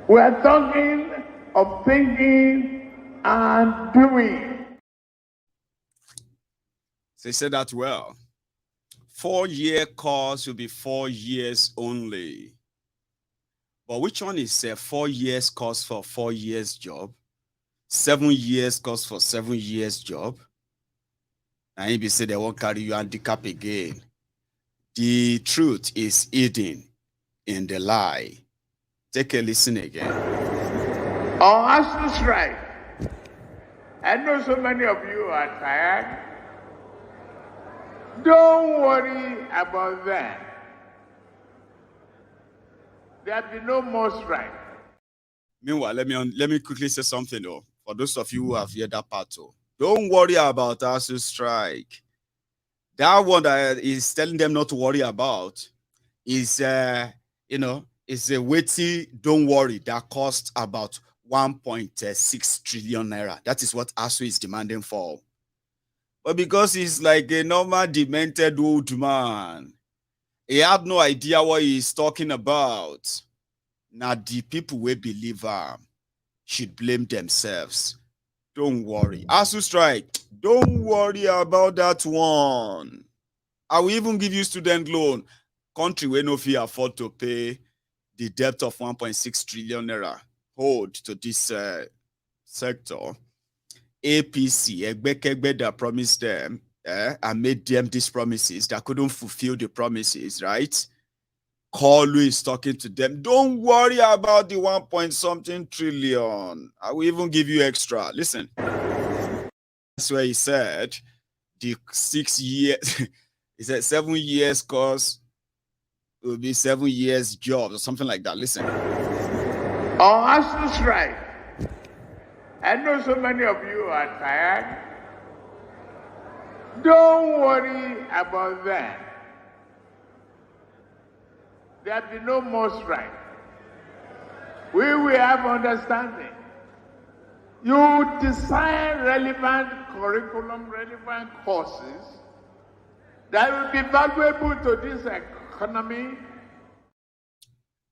We are talking of thinking and doing. They said that well. 4-year course will be 4 years only. But which one is a 4 years course for 4 years job? 7 years course for 7 years job? And if you say they won't carry you handicap again. The truth is hidden in the lie. Take a listen again. On ASU strike, I know so many of you are tired. Don't worry about that. There'll be no more strike. Meanwhile, let me quickly say something though. For those of you who have heard that part too. Don't worry about ASU strike. That one that is telling them not to worry about is is a weighty don't worry that costs about 1.6 trillion naira. That is what ASU is demanding for. But because he's like a normal demented old man, he had no idea what he's talking about. Now the people who believe should blame themselves. Don't worry. ASU strike, don't worry about that one. I will even give you student loan. Country where no fee afford to pay the debt of 1.6 trillion naira hold to this sector. APC, Egbekegbe that promised them and made them these promises that couldn't fulfill the promises, right? Kolu is talking to them. Don't worry about the 1-point-something trillion. I will even give you extra. Listen. That's where he said the 6 years, he said 7 years course will be 7 years jobs or something like that. Listen. On ASU strike, I know so many of you are tired. Don't worry about that. There'll be no more strike. We will have understanding. You design relevant curriculum, relevant courses that will be valuable to this economy.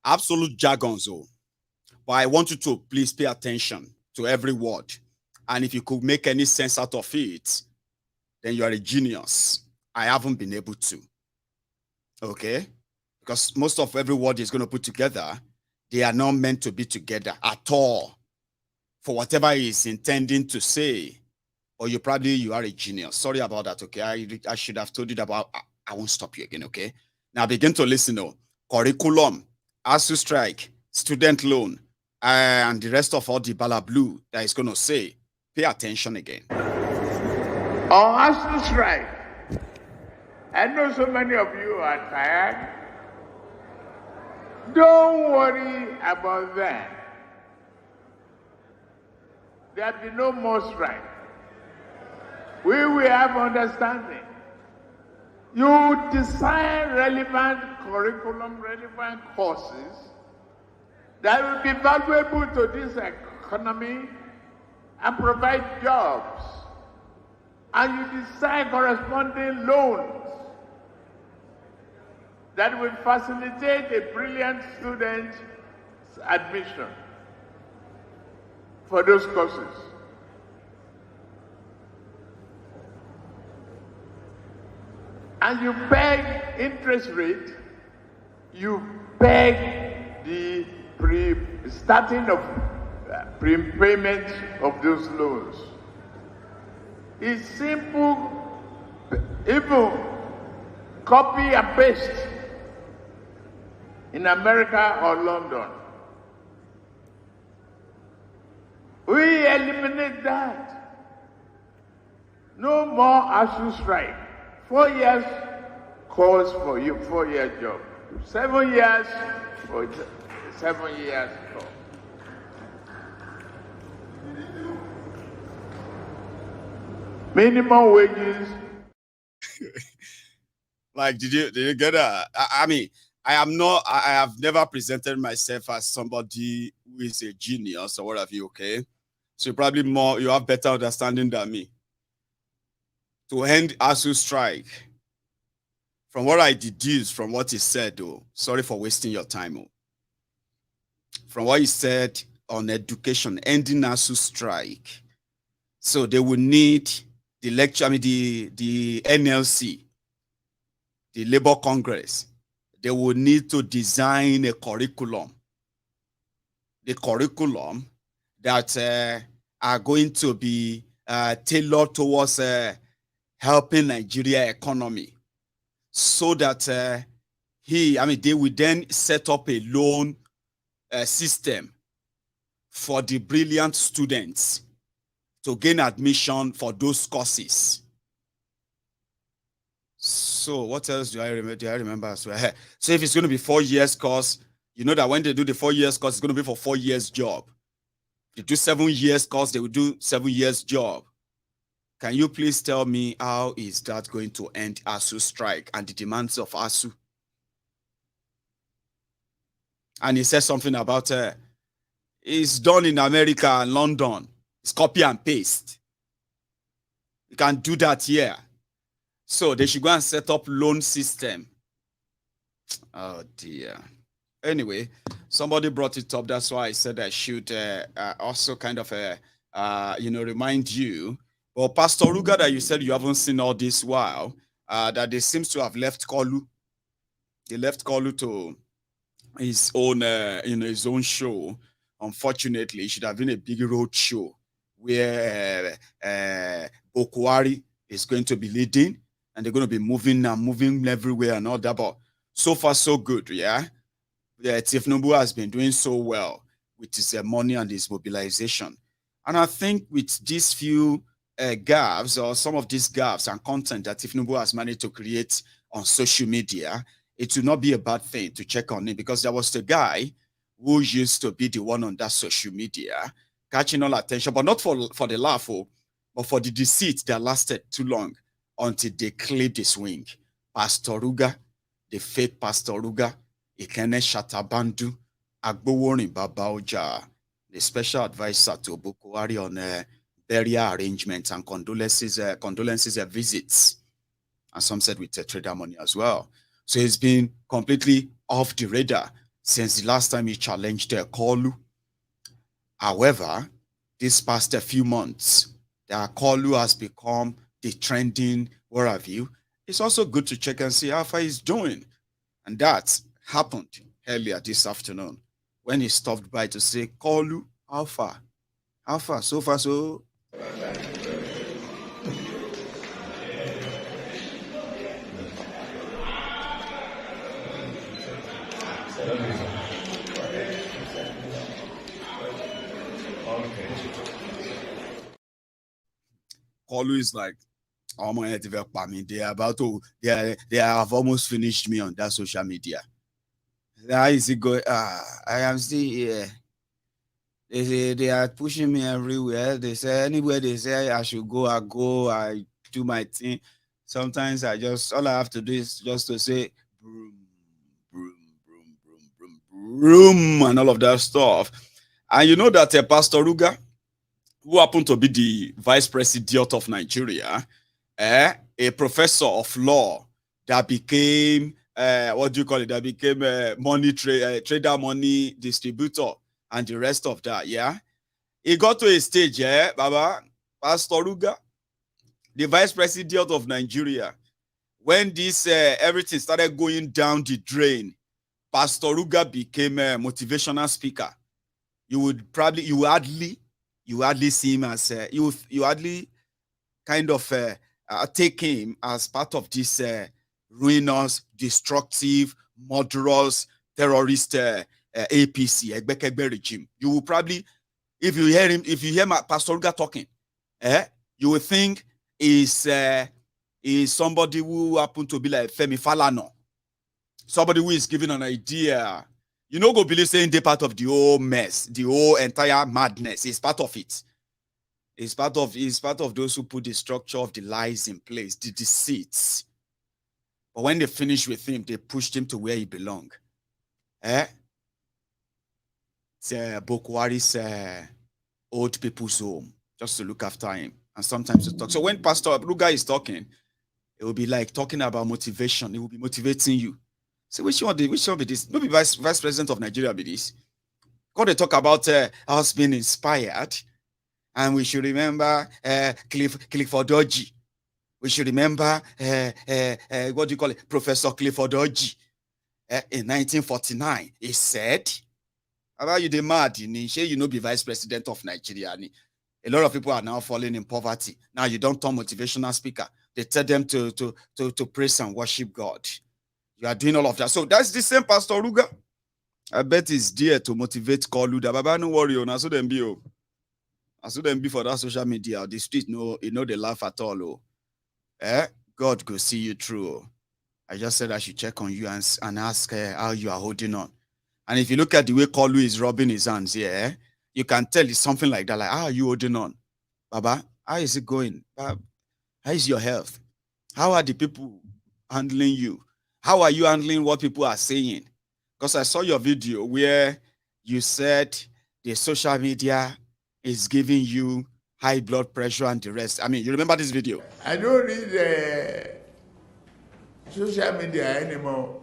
Absolute jargon, though. But I want you to please pay attention to every word. And if you could make any sense out of it, then you are a genius. I haven't been able to. Okay? Because most of every word is going to put together, they are not meant to be together at all. For whatever he's intending to say, or you are a genius. Sorry about that, okay? I should have told you that, but I won't stop you again, okay? Now begin to listen. Curriculum, ASU strike, student loan, and the rest of all the bala blue that is going to say. Pay attention again. On ASU strike, I know so many of you are tired. Don't worry about that. There will be no more strike. We will have understanding. You design relevant curriculum, relevant courses that will be valuable to this economy and provide jobs. And you design corresponding loans that will facilitate a brilliant student's admission for those courses. And you peg interest rate, you peg the starting of prepayment of those loans. It's simple, even copy and paste in America or London. We eliminate that. No more ASU strike. 4 years calls for you, 4-year job. 7 years for 7 years job. Minimum wages. Like, did you get a? I mean, I have never presented myself as somebody who is a genius or what have you, okay? So you have better understanding than me. To end ASU strike, from what I deduced from what he said, though, sorry for wasting your time, from what he said on education, ending ASU strike, so they will need the NLC, the Labour Congress, they will need to design a curriculum. The curriculum that are going to be tailored towards helping Nigeria economy, so that they will then set up a loan system for the brilliant students to gain admission for those courses. So what else do I remember as well? So if it's going to be 4 years course, you know that when they do the 4 years course, it's going to be for 4 years job. If they do 7 years course, they will do 7 years job. Can you please tell me how is that going to end ASU strike and the demands of ASU? And he says something about it's done in America and London. It's copy and paste. You can do that here. So they should go and set up loan system. Oh dear. Anyway, somebody brought it up. That's why I said I should also kind of remind you. Well, Pastor Ruga, that you said you haven't seen all this while, that they seems to have left Kolu. They left Kolu to his own, his own show. Unfortunately, it should have been a big road show where Bokwari is going to be leading, and they're going to be moving everywhere and all that. But so far, so good, yeah. Tifnubu has been doing so well with his money and his mobilization. And I think with these few gaps, or some of these gaps and content that Tifnubu has managed to create on social media, it will not be a bad thing to check on it, because there was the guy who used to be the one on that social media, catching all attention, but not for the laugh, but for the deceit that lasted too long until they clipped his wing. Pastor Ruga, the fake Pastor Ruga, Ikene Shatabandu, Agboworin Babaoja, the special advisor to Bokwari on burial arrangements and condolences visits, and some said with trader money as well. So he's been completely off the radar since the last time he challenged Kolu. However, this past a few months, the Kolu has become the trending where have you. It's also good to check and see how far he's doing. And that happened earlier this afternoon when he stopped by to say, Kolu, how far? How far? So far, so. Kolu is like, oh my, they are about to, they have almost finished me on that social media. How is it going? I am still here. They are pushing me everywhere. They say anywhere they say I should go, I go, I do my thing. Sometimes all I have to do is just to say broom, broom, broom, broom, broom, broom, and all of that stuff. And you know that Pastor Ruga, who happened to be the vice president of Nigeria, a professor of law that became what do you call it? That became money trader, money distributor, and the rest of that. Yeah, he got to a stage, Baba Pastor Ruga, the vice president of Nigeria, when this everything started going down the drain. Pastor Ruga became a motivational speaker. You hardly see him as you hardly kind of take him as part of this ruinous, destructive, murderous, terrorist APC Egbekegbe regime. You will probably, if you hear Pastor Ruga talking, you will think is somebody who happened to be like Femi Falana, somebody who is giving an idea. You know, go believe saying they're part of the whole mess, the whole entire madness. It's part of it. It's part of those who put the structure of the lies in place, the deceits. But when they finished with him, they pushed him to where he belonged. It's Bokwari's old people's home, just to look after him and sometimes to talk. So when Pastor Ruga is talking, it will be like talking about motivation. It will be motivating you. So which one be this? Maybe vice president of Nigeria be this. God, they talk about us being inspired, and we should remember Clifford Odji. We should remember what do you call it? Professor Clifford Odji. In 1949, he said, "About you the mad, you know, be vice president of Nigeria." A lot of people are now falling in poverty. Now you don't turn motivational speaker. They tell them to praise and worship God. You are doing all of that. So that's the same Pastor Ruga. I bet he's there to motivate Koluda. Baba, no worry, I saw them be. I saw them be for that social media. The street, they laugh at all. God go see you through. I just said I should check on you and ask how you are holding on. And if you look at the way Kolu is rubbing his hands here, you can tell it's something like that. Like, how are you holding on? Baba, how is it going? How is your health? How are the people handling you? How are you handling what people are saying? Because I saw your video where you said the social media is giving you high blood pressure and the rest. I mean, you remember this video? I don't read social media anymore.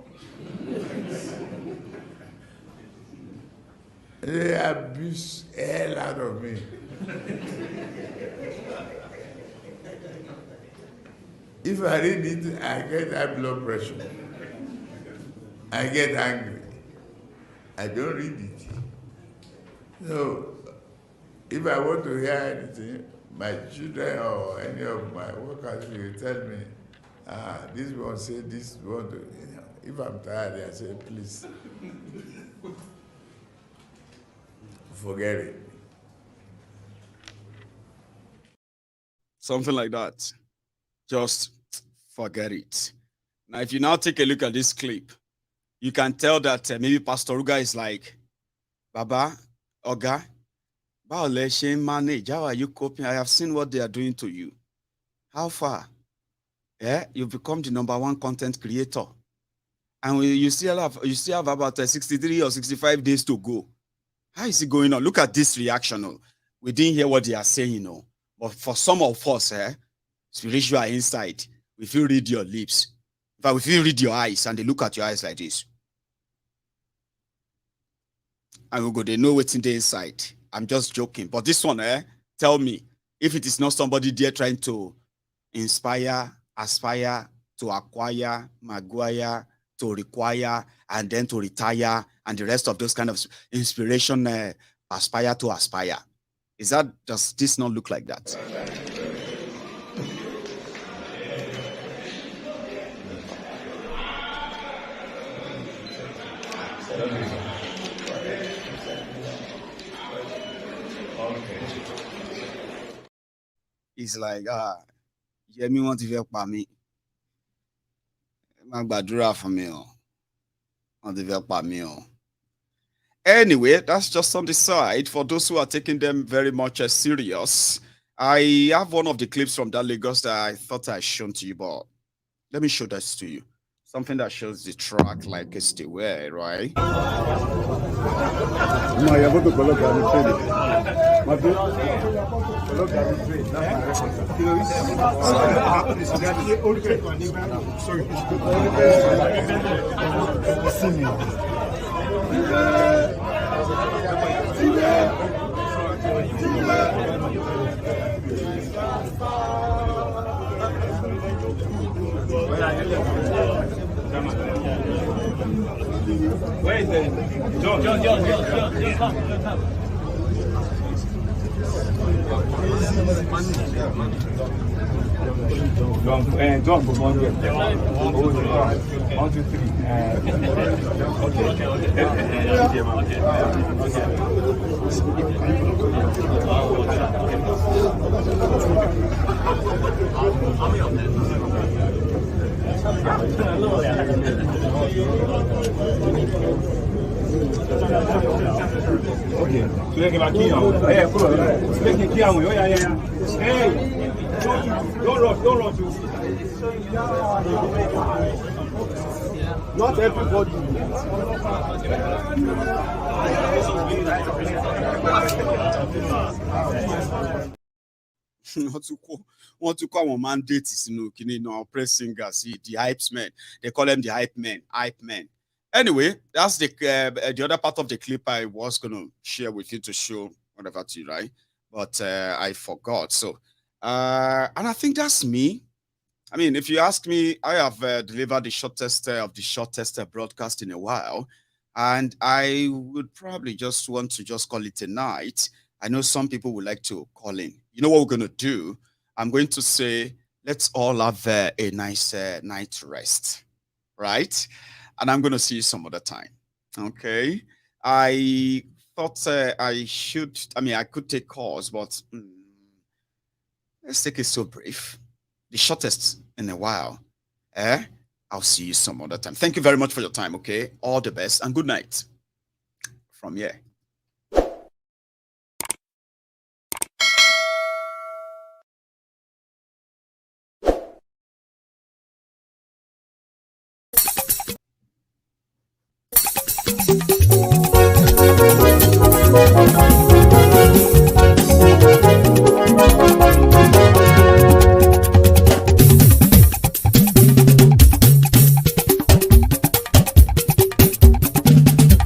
They abuse the hell out of me. If I read it, I get high blood pressure. I get angry. I don't read it. So, if I want to hear anything, my children or any of my workers will tell me, this one say this one. If I'm tired, I say, please, forget it. Something like that. Just forget it. Now, if you now take a look at this clip, you can tell that maybe Pastor Ruga is like, Baba, Oga, how manage? How are you coping? I have seen what they are doing to you. How far? You've become the #1 content creator. And you still have about 63 or 65 days to go. How is it going on? Look at this reaction. We didn't hear what they are saying. But for some of us, spiritual insight, we feel read your lips. In fact, if you read your eyes and they look at your eyes like this, and we go, they know what's in the inside. I'm just joking. But this one, tell me, if it is not somebody there trying to inspire, aspire, to acquire, maguire, to require, and then to retire, and the rest of those kind of inspiration, aspire to aspire. Does this not look like that? It's like, Yemi want to help me. Magbadura for me. Want to help me. Anyway, that's just on the side. For those who are taking them very much serious, I have one of the clips from that Lagos that I thought I shown to you, but let me show this to you. Something that shows the track like it's the way, right? Where is the John? John, for 1 year. 1, 2, 3. Okay, so they can key on. Yeah, cool. So they can key on. Yeah. Hey, don't rush. Not everybody. Want to call one mandate, press singers, the hype men. They call them the hype men. Anyway, that's the other part of the clip I was going to share with you to show whatever to you, right? But I forgot. So, and I think that's me. I mean, if you ask me, I have delivered the shortest broadcast in a while, and I would probably just want to just call it a night. I know some people would like to call in. You know what we're going to do? I'm going to say, let's all have a nice night rest, right? And I'm going to see you some other time, okay? I thought I could take calls, but let's take it so brief. The shortest in a while. I'll see you some other time. Thank you very much for your time, okay? All the best and good night from here.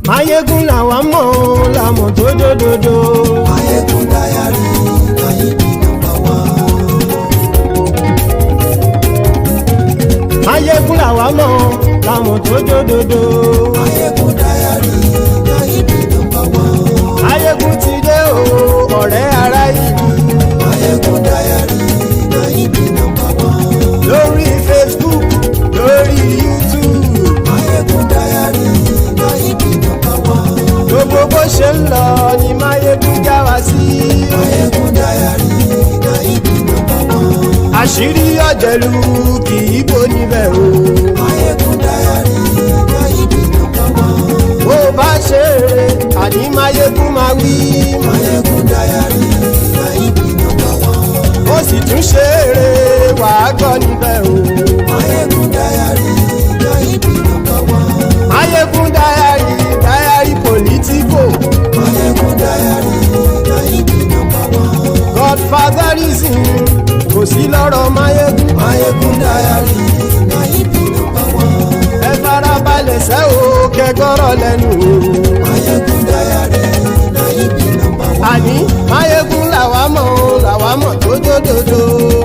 Mayegun làwa mọ̀ làmọ̀ tó dòdòdò. Mayegun dayari Mayegun number one. Mayegun làwa mọ̀ làmọ̀ tó dòdòdò. Mayegun dayari Mayegun number one. Mayegun ti dé o ọ̀rẹ́ ara ìlú. Mayegun dayari Mayegun number one. Lórí Facebook lórí YouTube. Mayegun dayari Mayegun number one. Gbogbo bó ṣe ń lọ ni Mayegun já wa sí. Mayegun dayari Mayegun number one. Àṣírí ọ̀jẹ̀lú kì í bò níbẹ̀ o. Mayegun dayari Mayegun number one. Bó bá ṣe eré àní Mayegun máa wí. Mayegun dayari Mayegun number one. Ó sì tún ṣe eré wàá gbọ́ níbẹ̀ o. Mayegun dayari Mayegun number one. Mayegun dayari political. Mayegun dayari Mayegun number one. Godfatherism kò sí lọ́rọ̀ Mayegun. Mayegun dayari Mayegun number one. Ẹ farabalẹ̀ sẹ́ o kẹgọ́rọ̀ lẹ́nu o. Mayegun dayari Mayegun number one. Àní Mayegun làwa mọ̀ tó dòdòdò.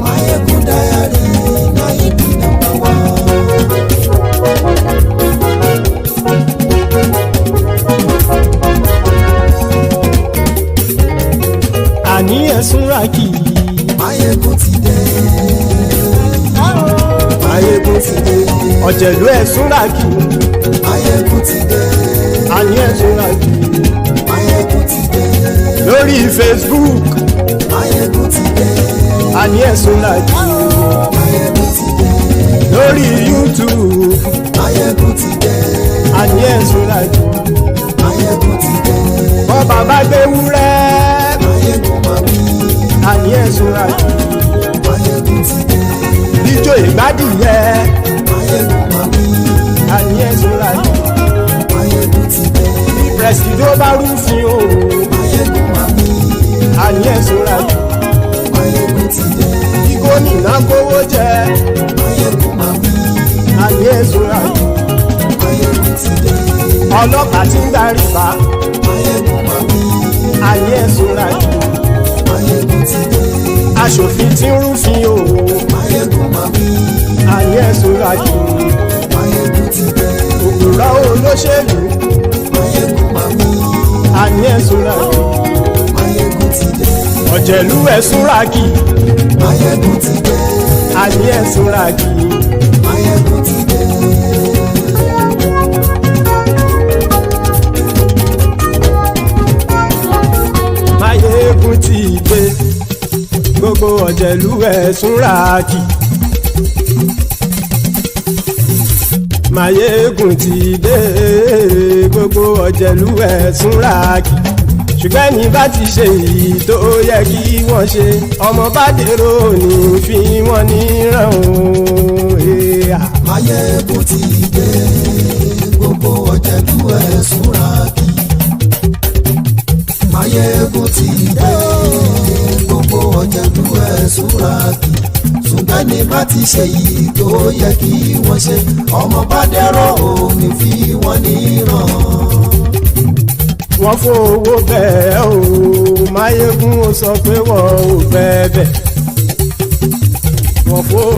Mayegun dayari Mayegun number one. Àní ẹ̀sùn ràkì. Mayegun ti dé. Mayegun ti dé. Ọ̀jẹ̀lú ẹ̀sùn ràkì. Mayegun ti dé. Àní ẹ̀sùn ràkì. Mayegun ti dé. Lórí Facebook. Mayegun ti dé. àní ẹ̀sùn làjú lórí YouTube àní ẹ̀sùn làjú bọ́ bàbá gbé wúrẹ́ àní ẹ̀sùn làjú ijó ìgbádìyẹ àní ẹ̀sùn làjú bí pẹ̀sìdó bá rúfin o àní ẹ̀sùn làjú igbó nìna kówó jẹ àní ẹ̀sùn làjú ọlọ́pàá tí ń darí bá àní ẹ̀sùn làjú aṣòfin tí ń rúfin o àní ẹ̀sùn làjú òpùrọ́ olóṣèlú àní ẹ̀sùn làjú ọ̀jẹ̀lú ẹ̀sùn ràkì àní ẹ̀sùn ràkì. Máyégún ti dé gbogbo ọ̀jẹ̀lú ẹ̀sùn ràkì. Máyégún ti dé gbogbo ọ̀jẹ̀lú ẹ̀sùn ràkì. Ṣùgbọ́n ní bá ti ṣe èyí tó yẹ kí wọ́n ṣe ọmọ bá dèrò ní fi wọ́n níran o. Máyégún ti dé gbogbo ọ̀jẹ̀lú ẹ̀sùn ràkì. Máyégún ti dé gbogbo ọ̀jẹ̀lú ẹ̀sùn ràkì. Ṣùgbọ́n ní bá ti ṣe èyí tó yẹ kí wọ́n ṣe ọmọ bá dèrò ní fi wọ́n níran. Wọ́n fowó bẹ́ẹ̀ o Máyégún ó sọ pé wọ́n ò fẹ́ bẹ̀. Wọ́n fowó